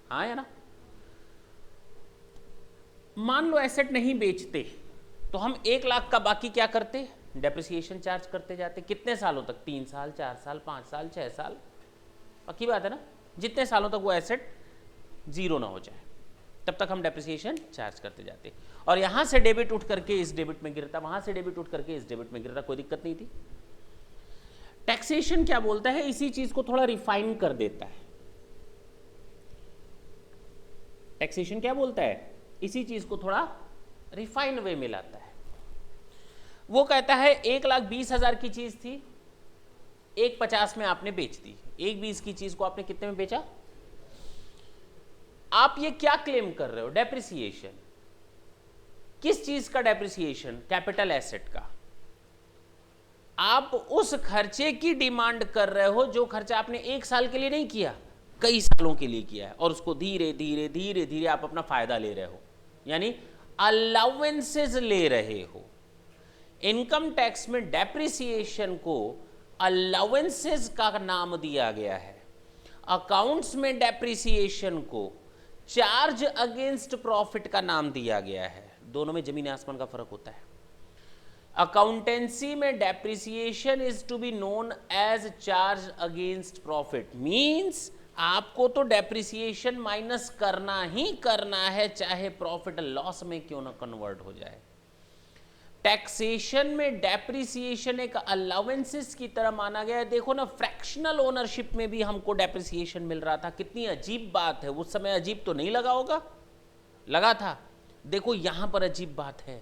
हाँ या ना। मान लो एसेट नहीं बेचते तो हम 1 लाख का बाकी क्या करते, डेप्रिसिएशन चार्ज करते जाते। कितने सालों तक, 3 साल, 4 साल, 5 साल, 6 साल, पक्की बात है ना। जितने सालों तक वो एसेट 0 ना हो जाए तब तक हम डेप्रिसिएशन चार्ज करते जाते। और यहां से डेबिट उठ करके इस डेबिट में गिरता, वहां से डेबिट उठ करके इस डेबिट में गिरता, कोई दिक्कत नहीं थी। टैक्सेशन क्या बोलता है, इसी चीज को थोड़ा रिफाइन कर देता है। टैक्सेशन क्या बोलता है, इसी चीज को थोड़ा रिफाइन वे में लाता है। वो कहता है 1,20,000 की चीज थी, 1,50 में आपने बेच दी। 1,20 की चीज को आपने कितने में बेचा, आप ये क्या क्लेम कर रहे हो, डेप्रिसिएशन। किस चीज का डेप्रिसिएशन, कैपिटल एसेट का। आप उस खर्चे की डिमांड कर रहे हो जो खर्चा आपने 1 साल के लिए नहीं किया, कई सालों के लिए किया है, और उसको धीरे धीरे धीरे धीरे आप अपना फायदा ले रहे हो, यानी अलाउंसेस ले रहे हो। इनकम टैक्स में डेप्रिसिएशन को अलाउंसेस का नाम दिया गया है, अकाउंट्स में डेप्रिसिएशन को चार्ज अगेंस्ट प्रॉफिट का नाम दिया गया है। दोनों में जमीन आसमान का फर्क होता है। अकाउंटेंसी में depreciation is to be known as charge against profit, means आपको तो डेप्रिसिएशन माइनस करना ही करना है, चाहे प्रॉफिट लॉस में क्यों ना कन्वर्ट हो जाए। टैक्सेशन में डेप्रिसिएशन एक अलाउंसेस की तरह माना गया है। देखो ना, फ्रैक्शनल ओनरशिप में भी हमको डेप्रिसिएशन मिल रहा था, कितनी अजीब बात है। उस समय अजीब तो नहीं लगा होगा, लगा था। देखो यहां पर अजीब बात है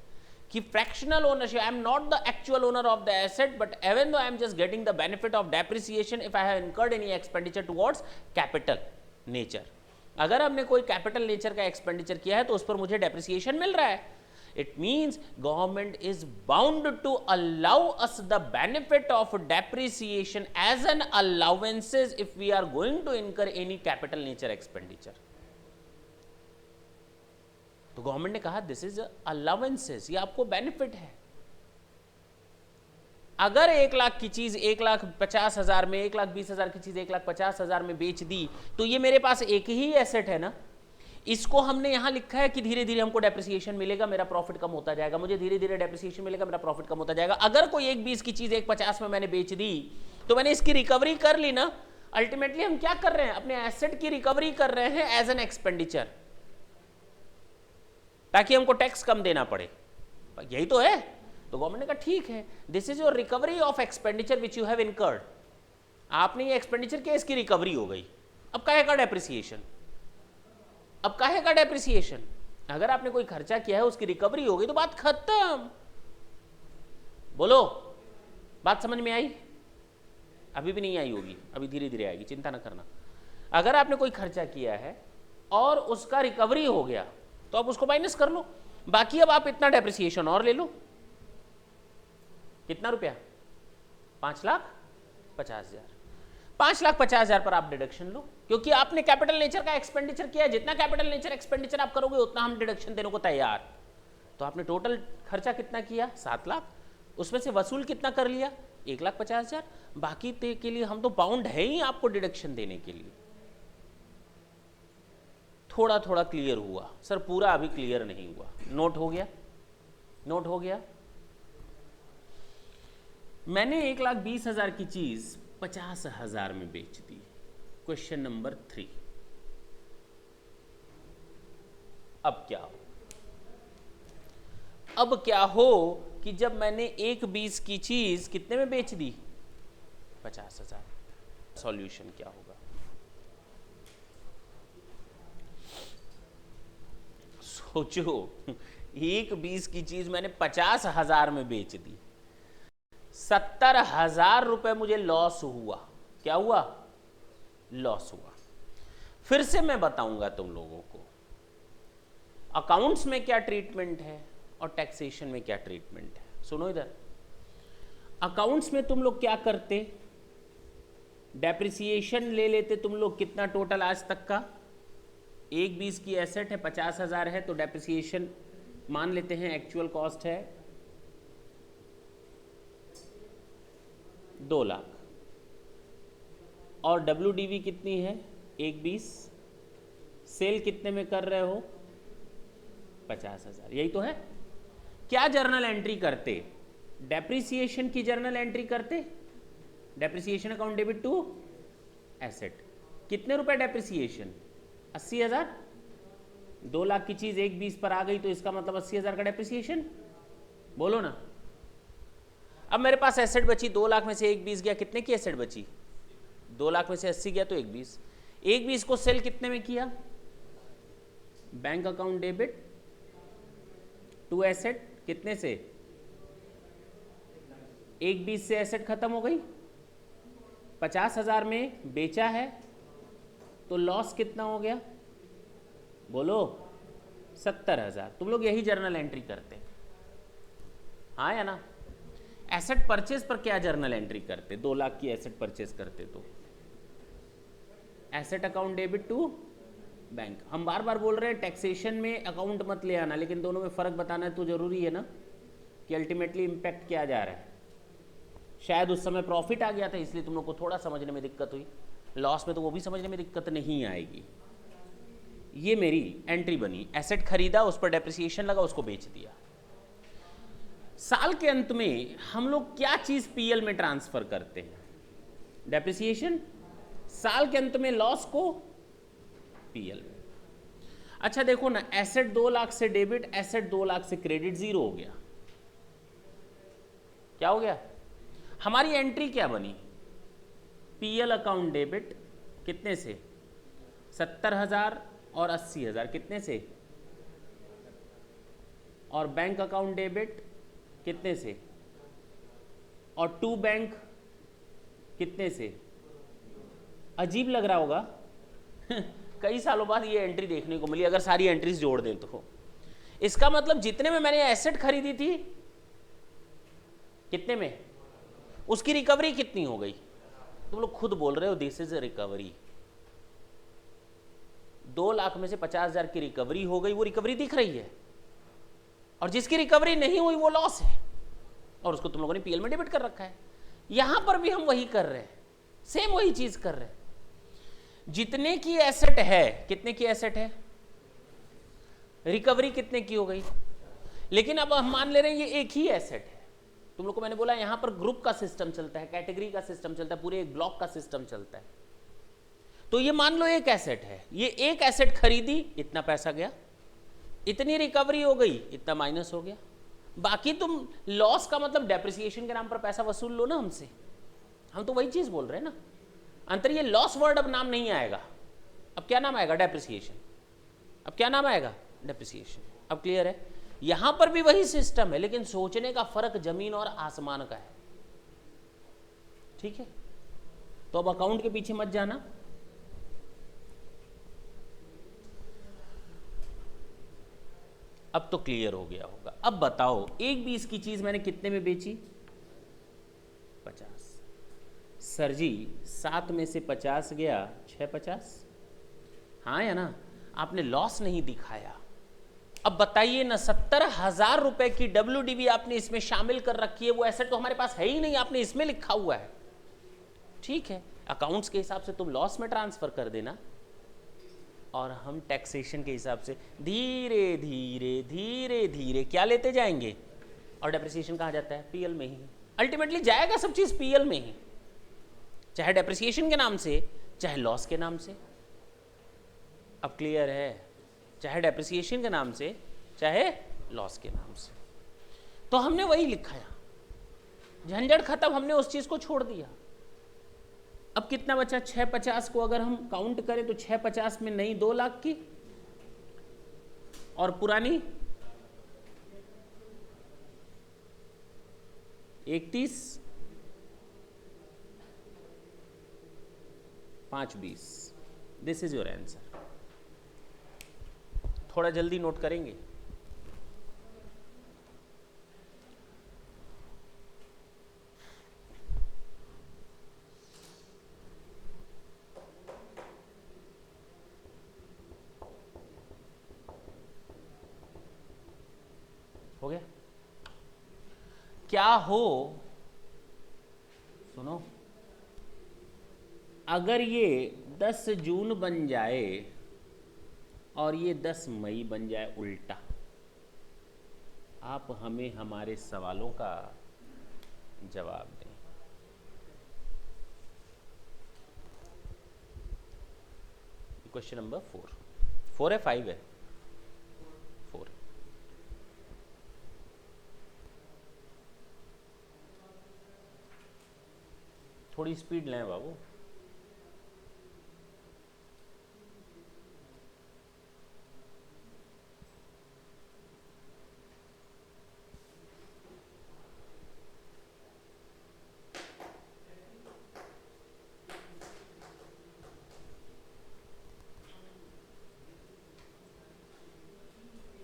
कि fractional ownership, I am not the actual owner of the asset, but even though I am just getting the benefit of depreciation if I have incurred any expenditure towards capital nature. अगर हमने कोई कैपिटल नेचर का एक्सपेंडिचर किया है तो उस पर मुझे डेप्रिसिएशन मिल रहा है. It means government is bound to allow us the benefit of depreciation as an allowances if we are going to incur any capital nature expenditure. तो गवर्नमेंट ने कहा दिस इज अलाउंसेस, ये आपको बेनिफिट है. अगर 1 लाख की चीज 1,50,000 में, 1,20,000 की चीज 1,50,000 में बेच दी तो ये मेरे पास एक ही एसेट है ना. इसको हमने यहां लिखा है कि धीरे धीरे हमको डेप्रिसिएशन मिलेगा, मेरा प्रॉफिट कम होता जाएगा, मुझे धीरे धीरे डेप्रिसिएशन मिलेगा, मेरा प्रॉफिट कम होता जाएगा. अगर कोई 1,20 की चीज 1,50 में मैंने बेच दी तो मैंने इसकी रिकवरी कर ली ना. अल्टीमेटली हम क्या कर रहे हैं, अपने एसेट की रिकवरी कर रहे हैं एज एन एक्सपेंडिचर, ताकि हमको टैक्स कम देना पड़े. यही तो है. तो गवर्नमेंट ने कहा ठीक है, this is your recovery of expenditure which you have incurred. आपने ये एक्सपेंडिचर किया, इसकी रिकवरी हो गई. अब कहेगा डेप्रिसिएशन, अब कहेगा डेप्रिसिएशन. अगर आपने कोई खर्चा किया है उसकी रिकवरी हो गई तो बात खत्म. बोलो, बात समझ में आई? अभी भी नहीं आई होगी, अभी धीरे धीरे आएगी, चिंता ना करना. अगर आपने कोई खर्चा किया है और उसका रिकवरी हो गया तो आप उसको माइनस कर लो, बाकी अब आप इतना डेप्रिसिएशन और ले लो. कितना रुपया? 5,50,000. 5,50,000 पर आप डिडक्शन लो, क्योंकि आपने कैपिटल नेचर का एक्सपेंडिचर किया है. जितना कैपिटल नेचर एक्सपेंडिचर आप करोगे उतना हम डिडक्शन देने को तैयार. तो आपने टोटल खर्चा कितना किया? 7 लाख. उसमें से वसूल कितना कर लिया? 1,50,000. बाकी के लिए हम तो बाउंड है ही आपको डिडक्शन देने के लिए. थोड़ा थोड़ा क्लियर हुआ सर, पूरा अभी क्लियर नहीं हुआ. नोट हो गया? नोट हो गया? मैंने 1,20,000 की चीज 50,000 में बेच दी. Question number 3. अब क्या हो? अब क्या हो कि जब मैंने 1,20 की चीज कितने में बेच दी? 50,000. सॉल्यूशन क्या होगा? सोचो, 1,20 की चीज मैंने 50,000 में बेच दी. 70,000 रुपए मुझे लॉस हुआ. क्या हुआ? लॉस हुआ. फिर से मैं बताऊंगा तुम लोगों को अकाउंट्स में क्या ट्रीटमेंट है और टैक्सेशन में क्या ट्रीटमेंट है. सुनो इधर. अकाउंट्स में तुम लोग क्या करते? डेप्रिसिएशन ले लेते तुम लोग. कितना टोटल आज तक का? 1,20 की एसेट है, 50,000 है, तो डेप्रिसिएशन मान लेते हैं एक्चुअल कॉस्ट है 2 लाख. और WDV कितनी है? 1,20. सेल कितने में कर रहे हो? 50,000. यही तो है. क्या जर्नल एंट्री करते? डेप्रिसिएशन की जर्नल एंट्री करते. Depreciation account debit to asset. कितने रुपए डेप्रिसिएशन? 80,000. 2 लाख की चीज 1,20 पर आ गई तो इसका मतलब 80,000 का डेप्रिसिएशन. बोलो ना. अब मेरे पास एसेट बची 2 लाख में से 1,20 गया. कितने की एसेट बची? 2 लाख में से 80 गया तो 1,20. 1,20 को सेल कितने में किया? Bank account debit to asset. कितने से? 1,20 से एसेट खत्म हो गई. 50,000 में बेचा है तो लॉस कितना हो गया? बोलो. 70,000. तुम लोग यही जर्नल एंट्री करते, हाँ या ना? एसेट परचेज पर क्या जर्नल एंट्री करते? 2 लाख की एसेट परचेज करते तो asset account debit to bank. हम बार बार बोल रहे हैं टैक्सेशन में अकाउंट मत ले आना, लेकिन दोनों में फर्क बताना है तो जरूरी है ना कि अल्टीमेटली इंपैक्ट क्या जा रहा है. शायद उस समय प्रॉफिट आ गया था इसलिए तुम लोग को थोड़ा समझने में दिक्कत हुई. लॉस में तो वो भी समझने में दिक्कत नहीं आएगी. ये मेरी एंट्री बनी. एसेट खरीदा, उस पर डेप्रिसिएशन लगा, उसको बेच दिया. साल के अंत में हम लोग क्या चीज पीएल में ट्रांसफर करते हैं? डेप्रिसिएशन. साल के अंत में लॉस को पीएल में. अच्छा देखो ना, एसेट 2 लाख से डेबिट, एसेट 2 लाख से क्रेडिट, 0 हो गया. क्या हो गया? हमारी एंट्री क्या बनी? पीएल अकाउंट डेबिट कितने से? 70,000 और 80,000. कितने से? और बैंक अकाउंट डेबिट कितने से? और टू बैंक कितने से? अजीब लग रहा होगा कई सालों बाद ये एंट्री देखने को मिली, अगर सारी एंट्रीज जोड़ दें तो। इसका मतलब जितने में मैंने एसेट खरीदी थी, कितने में, उसकी रिकवरी कितनी हो गई? तुम लोग खुद बोल रहे हो this is a recovery. 2 lakh में से 50,000 की रिकवरी हो गई, वो रिकवरी दिख रही है, और जिसकी रिकवरी नहीं हुई वो लॉस है, और उसको तुम लोगों ने पीएल में डेबिट कर रखा है। यहां पर भी हम वही कर रहे हैं, सेम वही चीज कर रहे हैं। जितने की एसेट है, कितने की एसेट है, रिकवरी कितने की हो गई, लेकिन अब हम मान ले रहे हैं ये एक ही एसेट है। तुम लोग को मैंने बोला यहां पर ग्रुप का सिस्टम चलता है, कैटेगरी का सिस्टम चलता है, पूरे एक ब्लॉक का सिस्टम चलता है। तो ये मान लो एक एसेट है, ये एक एसेट खरीदी, इतना पैसा गया, इतनी रिकवरी हो गई, इतना माइनस हो गया, बाकी तुम लॉस का मतलब डेप्रिसिएशन के नाम पर पैसा वसूल लो ना हमसे। हम तो वही चीज बोल रहे हैं ना। अंतर ये लॉस वर्ड अब नाम नहीं आएगा, अब क्या नाम आएगा, डेप्रिसिएशन। अब क्या नाम आएगा, डेप्रिसिएशन। अब क्लियर है? यहां पर भी वही सिस्टम है, लेकिन सोचने का फर्क जमीन और आसमान का है। ठीक है, तो अब अकाउंट के पीछे मत जाना। अब तो क्लियर हो गया होगा। अब बताओ 1/20 की चीज मैंने कितने में बेची, 50। सर जी 7 में से 50 गया, 6/50, हाँ या ना? आपने लॉस नहीं दिखाया। अब बताइए ना, 70,000 रुपए की WDV आपने इसमें शामिल कर रखी है, वो एसेट तो हमारे पास है ही नहीं, आपने इसमें लिखा हुआ है। ठीक है, अकाउंट्स के हिसाब से तुम लॉस में ट्रांसफर कर देना, और हम टैक्सेशन के हिसाब से धीरे धीरे धीरे धीरे क्या लेते जाएंगे, और डेप्रिसिएशन कहाँ जाता है, पीएल में ही। अल्टीमेटली जाएगा सब चीज पीएल में ही, चाहे डेप्रिसिएशन के नाम से, चाहे लॉस के नाम से। अब क्लियर है? चाहे डेप्रिसिएशन के नाम से, चाहे लॉस के नाम से। तो हमने वही लिखा है, झंझट खत्म, हमने उस चीज को छोड़ दिया। अब कितना बचा, 6/50 को अगर हम काउंट करें तो 6/50 में नई 2 लाख की, और पुरानी 31, 5/20। This is your answer. थोड़ा जल्दी नोट करेंगे। हो गया? क्या हो, सुनो, अगर ये 10 जून बन जाए और ये 10 मई बन जाए उल्टा, आप हमें हमारे सवालों का जवाब दें। क्वेश्चन नंबर 4 है, 5 है, 4। थोड़ी स्पीड लें बाबू।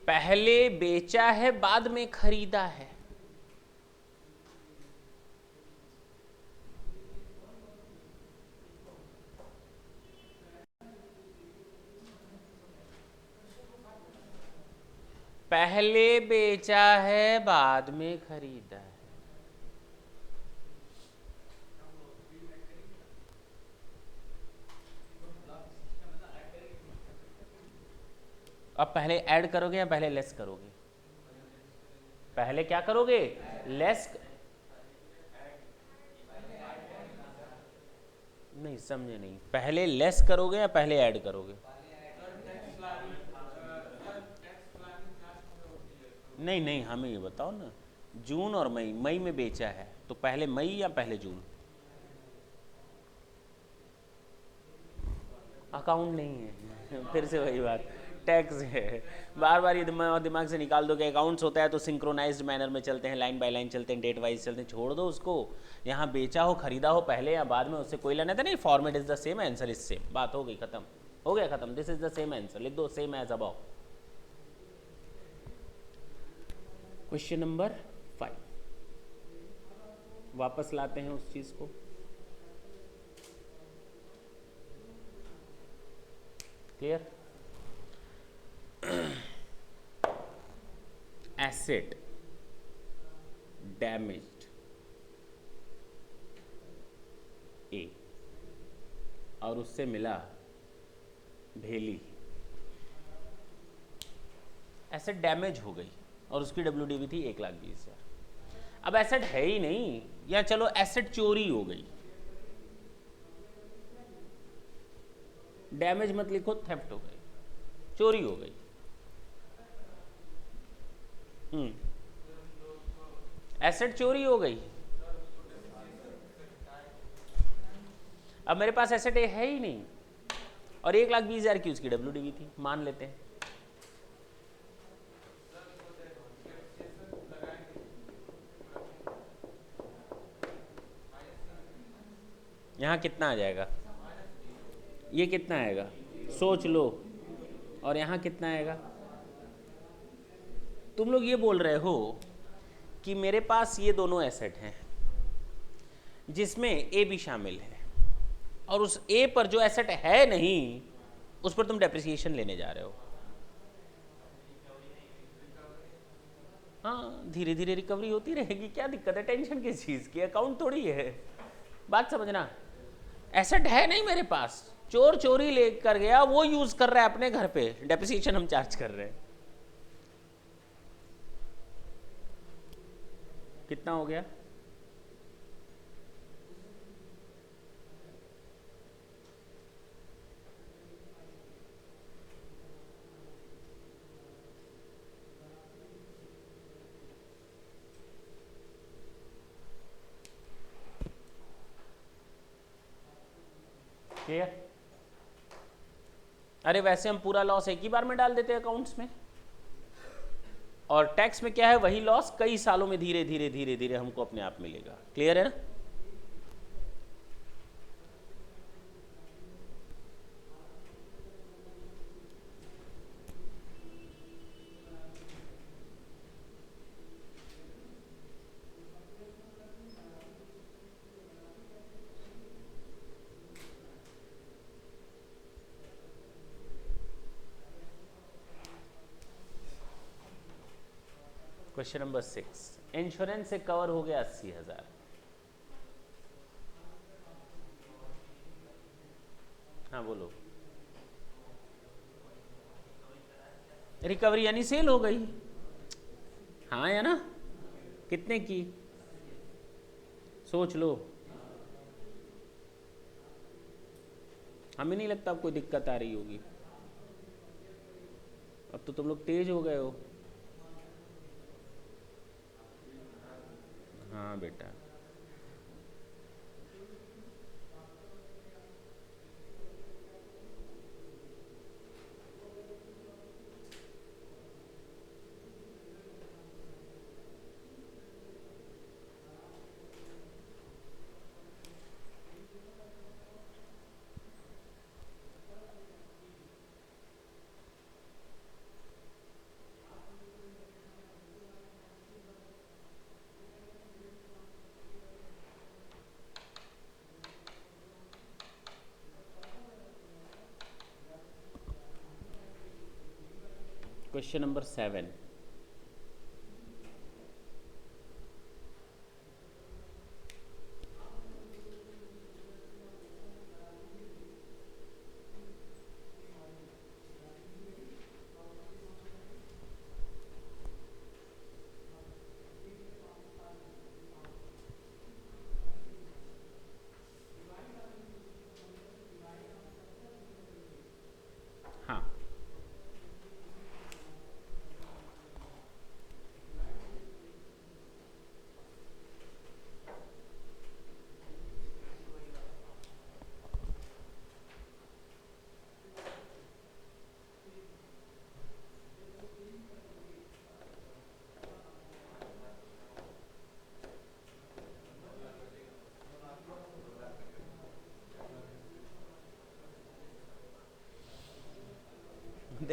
पहले बेचा है, बाद में खरीदा है। पहले बेचा है, बाद में खरीदा है। अब पहले ऐड करोगे या पहले लेस करोगे? पहले क्या करोगे, लेस। नहीं समझे नहीं, पहले लेस करोगे या पहले ऐड करोगे? नहीं नहीं, हमें ये बताओ ना, जून और मई, मई में बेचा है तो पहले मई या पहले जून? अकाउंट नहीं है, फिर से वही बात, टैक्स है। बार बार ये दिमाग से निकाल दो कि अकाउंट्स होता है तो सिंक्रोनाइज्ड मैनर में चलते हैं, लाइन बाय लाइन चलते हैं, डेट वाइज चलते हैं, छोड़ दो उसको। यहाँ बेचा हो खरीदा हो पहले या बाद में, उससे कोई लेना था नहीं, format is the same, answer is same, बात हो गई खत्म। हो गया खत्म. This is the same answer. लिख दो same as above. Question number 5 वापस लाते हैं उस चीज को. क्लियर. एसेट डैमेज्ड ए और उससे मिला भेली. एसेट डैमेज हो गई और उसकी WDV थी 1,20,000. अब एसेट है ही नहीं, या चलो एसेट चोरी हो गई. डैमेज मत लिखो, थेफ्ट हो गई, चोरी हो गई. एसेट चोरी हो गई. अब मेरे पास एसेट है ही नहीं और 1,20,000 की उसकी WDV थी, मान लेते हैं. यहाँ कितना आ जाएगा? ये कितना आएगा? सोच लो. और यहाँ कितना आएगा? तुम लोग ये बोल रहे हो कि मेरे पास ये दोनों एसेट हैं जिसमें ए भी शामिल है, और उस ए पर जो एसेट है नहीं उस पर तुम डेप्रिसिएशन लेने जा रहे हो. हाँ, धीरे धीरे रिकवरी होती रहेगी, क्या दिक्कत है? टेंशन किस चीज़ की? अकाउंट थोड़ी है. बात समझना. एसेट है नहीं मेरे पास, चोर चोरी लेकर गया, वो यूज कर रहा है अपने घर पे, डेप्रिसिएशन हम चार्ज कर रहे हैं. कितना हो गया? क्लियर? अरे वैसे हम पूरा लॉस एक ही बार में डाल देते हैं अकाउंट्स में, और टैक्स में क्या है, वही लॉस कई सालों में धीरे धीरे धीरे धीरे हमको अपने आप मिलेगा. क्लियर है ना? Question number 6. इंश्योरेंस से कवर हो गया 80,000. हाँ बोलो. रिकवरी यानी सेल हो गई. हाँ या ना? कितने की? सोच लो. हमें नहीं लगता अब कोई दिक्कत आ रही होगी. अब तो तुम लोग तेज हो गए हो. हाँ बेटा. Question number 7. हाँ,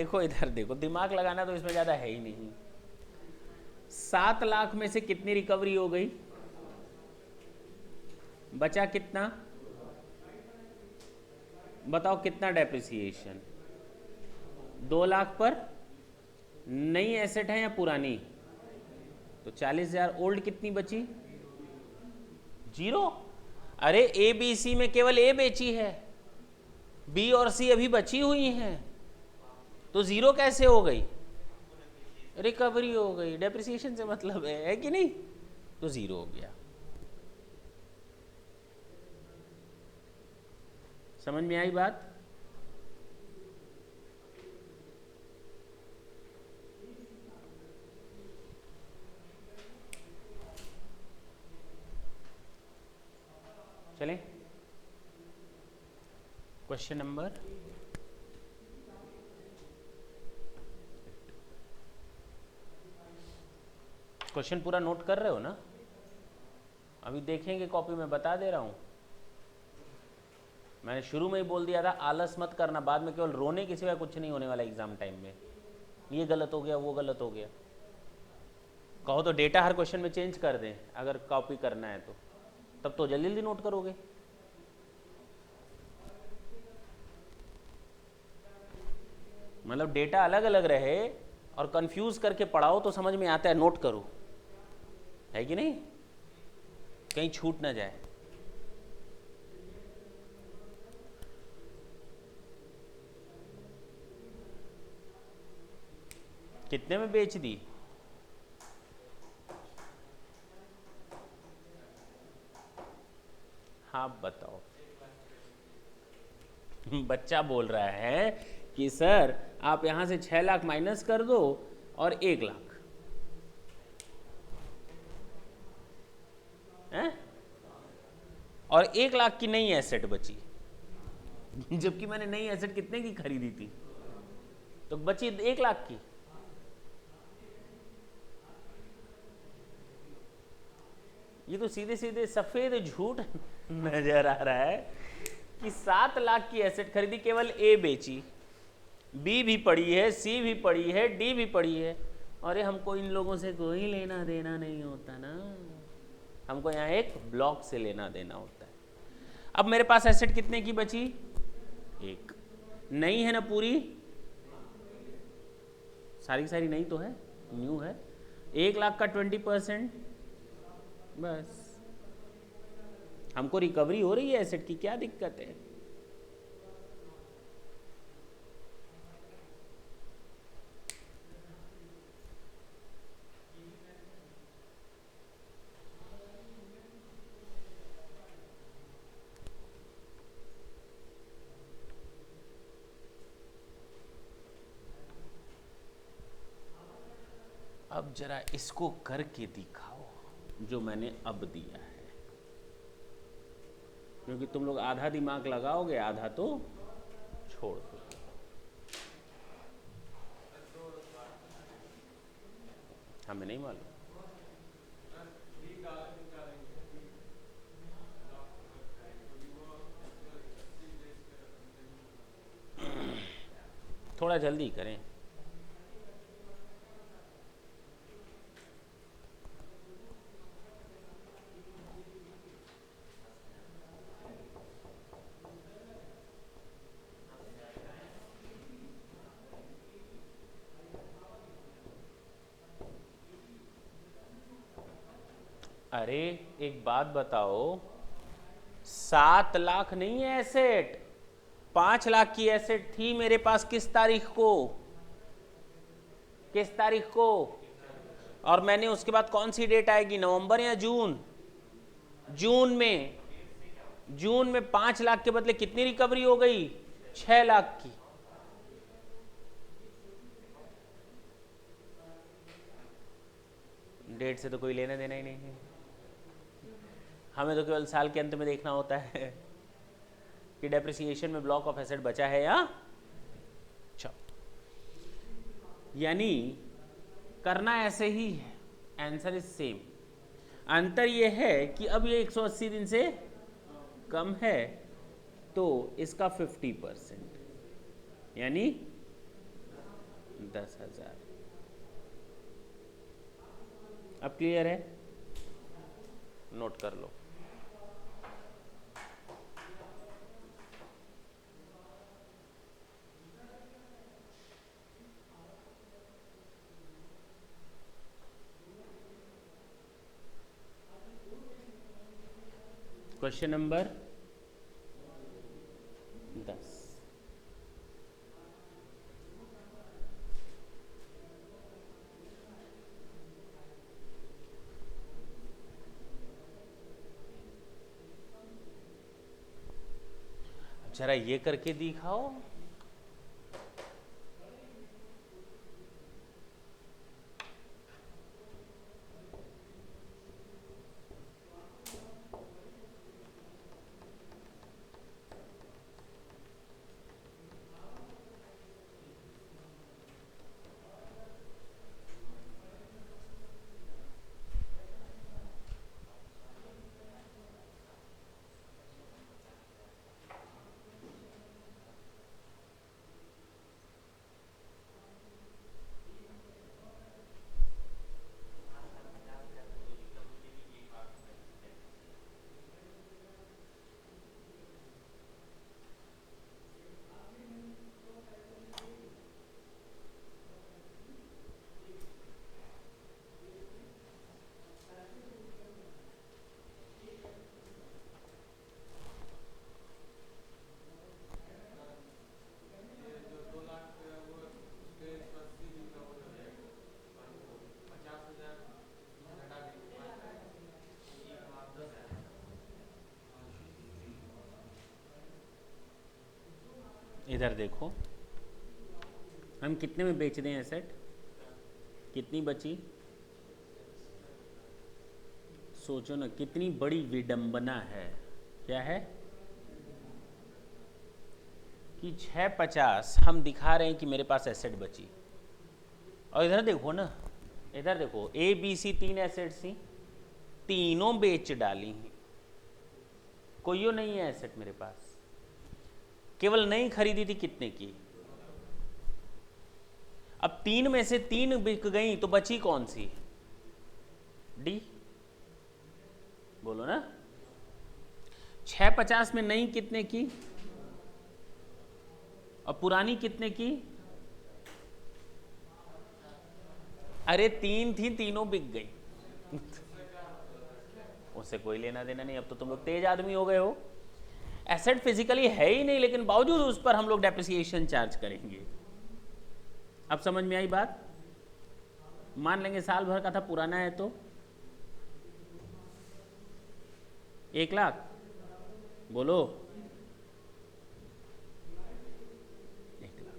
देखो इधर देखो, दिमाग लगाना तो इसमें ज़्यादा है ही नहीं। 7 लाख में से कितनी रिकवरी हो गई, बचा कितना, बताओ कितना डेप्रिसिएशन। 2 लाख पर नई एसेट है या पुरानी, तो 40,000। ओल्ड कितनी बची, 0। अरे ए बी सी में केवल ए बेची है, बी और सी अभी बची हुई हैं, तो 0 कैसे हो गई, रिकवरी हो गई। डेप्रिसिएशन से मतलब है कि नहीं, तो 0 हो गया। समझ में आई बात। चलें क्वेश्चन नंबर क्वेश्चन पूरा नोट कर रहे हो ना, अभी देखेंगे कॉपी में, बता दे रहा हूं। मैंने शुरू में ही बोल दिया था आलस मत करना, बाद में केवल रोने के सिवाय कुछ नहीं होने वाला एग्जाम टाइम में। ये गलत हो गया, वो गलत हो गया, कहो तो डेटा हर क्वेश्चन में चेंज कर दें अगर कॉपी करना है तो, तब तो जल्दी जल्दी नोट करोगे। मतलब डेटा अलग अलग रहे और कंफ्यूज करके पढ़ाओ तो समझ में आता है, नोट करो, है कि नहीं, कहीं छूट ना जाए। कितने में बेच दी, हाँ बताओ। बच्चा बोल रहा है कि सर आप यहां से 6 लाख माइनस कर दो और 1 लाख है, और 1 लाख की नई एसेट बची, जबकि मैंने नई एसेट कितने की खरीदी थी, तो बची 1 लाख की। ये तो सीधे सीधे सफेद झूठ नजर आ रहा है कि 7 लाख की एसेट खरीदी, केवल ए बेची, बी भी पड़ी है, सी भी पड़ी है, डी भी पड़ी है। अरे हमको इन लोगों से कोई लेना देना नहीं होता ना, हमको यहाँ एक ब्लॉक से लेना देना होता है। अब मेरे पास एसेट कितने की बची, 1। नई है ना पूरी, सारी सारी नई तो है, न्यू है। 1 लाख का 20%, बस हमको रिकवरी हो रही है एसेट की, क्या दिक्कत है। अब जरा इसको करके दिखाओ जो मैंने अब दिया है, क्योंकि तुम लोग आधा दिमाग लगाओगे, आधा तो छोड़ दो। हमें नहीं मालूम, थोड़ा जल्दी करें। अरे एक बात बताओ, 7 लाख नहीं है एसेट, 5 लाख की एसेट थी मेरे पास, किस तारीख को, किस तारीख को, और मैंने उसके बाद कौन सी डेट आएगी, नवंबर या जून, जून में, जून में 5 लाख के बदले कितनी रिकवरी हो गई, 6 लाख की। डेट से तो कोई लेना देना ही नहीं है, हमें तो केवल साल के अंत में देखना होता है कि डेप्रिसिएशन में ब्लॉक ऑफ एसेट बचा है या अच्छा। यानी करना ऐसे ही है, आंसर इज सेम। अंतर यह है कि अब ये 180 दिन से कम है तो इसका 50%, यानी 10,000। अब क्लियर है? नोट कर लो। Question number 10। जरा ये करके दिखाओ। इधर देखो, हम कितने में बेच दें एसेट? कितनी बची? सोचो ना, कितनी बड़ी विडंबना है। क्या है कि 650 हम दिखा रहे हैं कि मेरे पास एसेट बची, और इधर देखो ना, इधर देखो, ए बी सी 3 एसेट थी, तीनों बेच डाली हैं। कोई नहीं है एसेट मेरे पास, केवल नई खरीदी थी कितने की। अब 3 में से 3 बिक गई तो बची कौन सी? डी। बोलो ना। 650 में नई कितने की और पुरानी कितने की? अरे 3 थी, तीनों बिक गई। उससे कोई लेना देना नहीं। अब तो तुम लोग तेज आदमी हो गए हो। एसेट फिजिकली है ही नहीं, लेकिन बावजूद उस पर हम लोग डेप्रिसिएशन चार्ज करेंगे। अब समझ में आई बात? मान लेंगे साल भर का था, पुराना है तो 1 लाख। बोलो 1 लाख।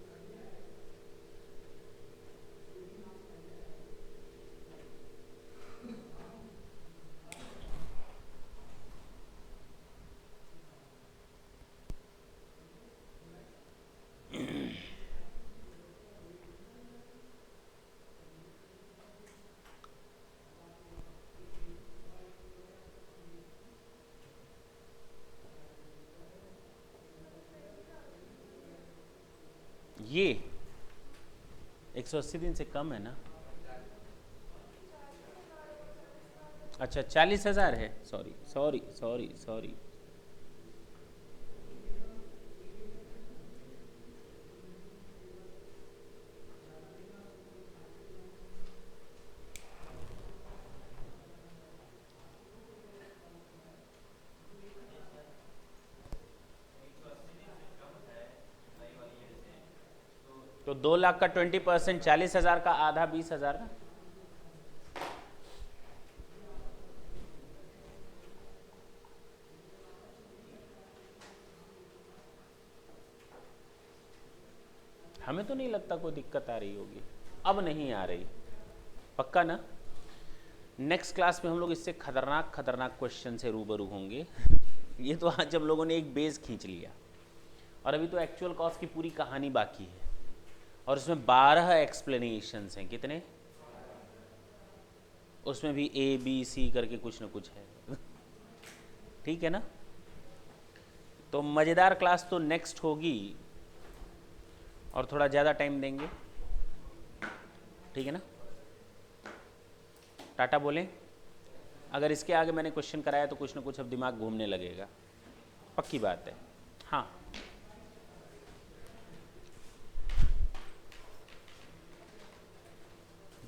ये 180 दिन से कम है ना? अच्छा 40,000 है। Sorry sorry sorry sorry. तो 2 लाख का 20%, 40,000 का आधा 20,000 ना। हमें तो नहीं लगता कोई दिक्कत आ रही होगी। अब नहीं आ रही, पक्का ना? नेक्स्ट क्लास में हम लोग इससे खतरनाक खतरनाक क्वेश्चन से रूबरू होंगे। ये तो आज हम लोगों ने एक बेस खींच लिया, और अभी तो एक्चुअल कॉस्ट की पूरी कहानी बाकी है, और उसमें 12 एक्सप्लेनेशंस हैं। कितने? उसमें भी ए बी सी करके कुछ ना कुछ है। ठीक है ना? तो मज़ेदार क्लास तो नेक्स्ट होगी, और थोड़ा ज़्यादा टाइम देंगे। ठीक है ना? टाटा बोलें? अगर इसके आगे मैंने क्वेश्चन कराया तो कुछ ना कुछ अब दिमाग घूमने लगेगा, पक्की बात है। हाँ,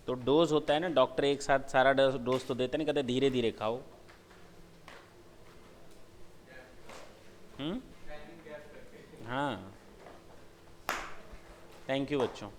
तो डोज होता है ना, डॉक्टर एक साथ सारा डोज तो देते नहीं, कहते धीरे धीरे खाओ। हाँ, थैंक यू बच्चों।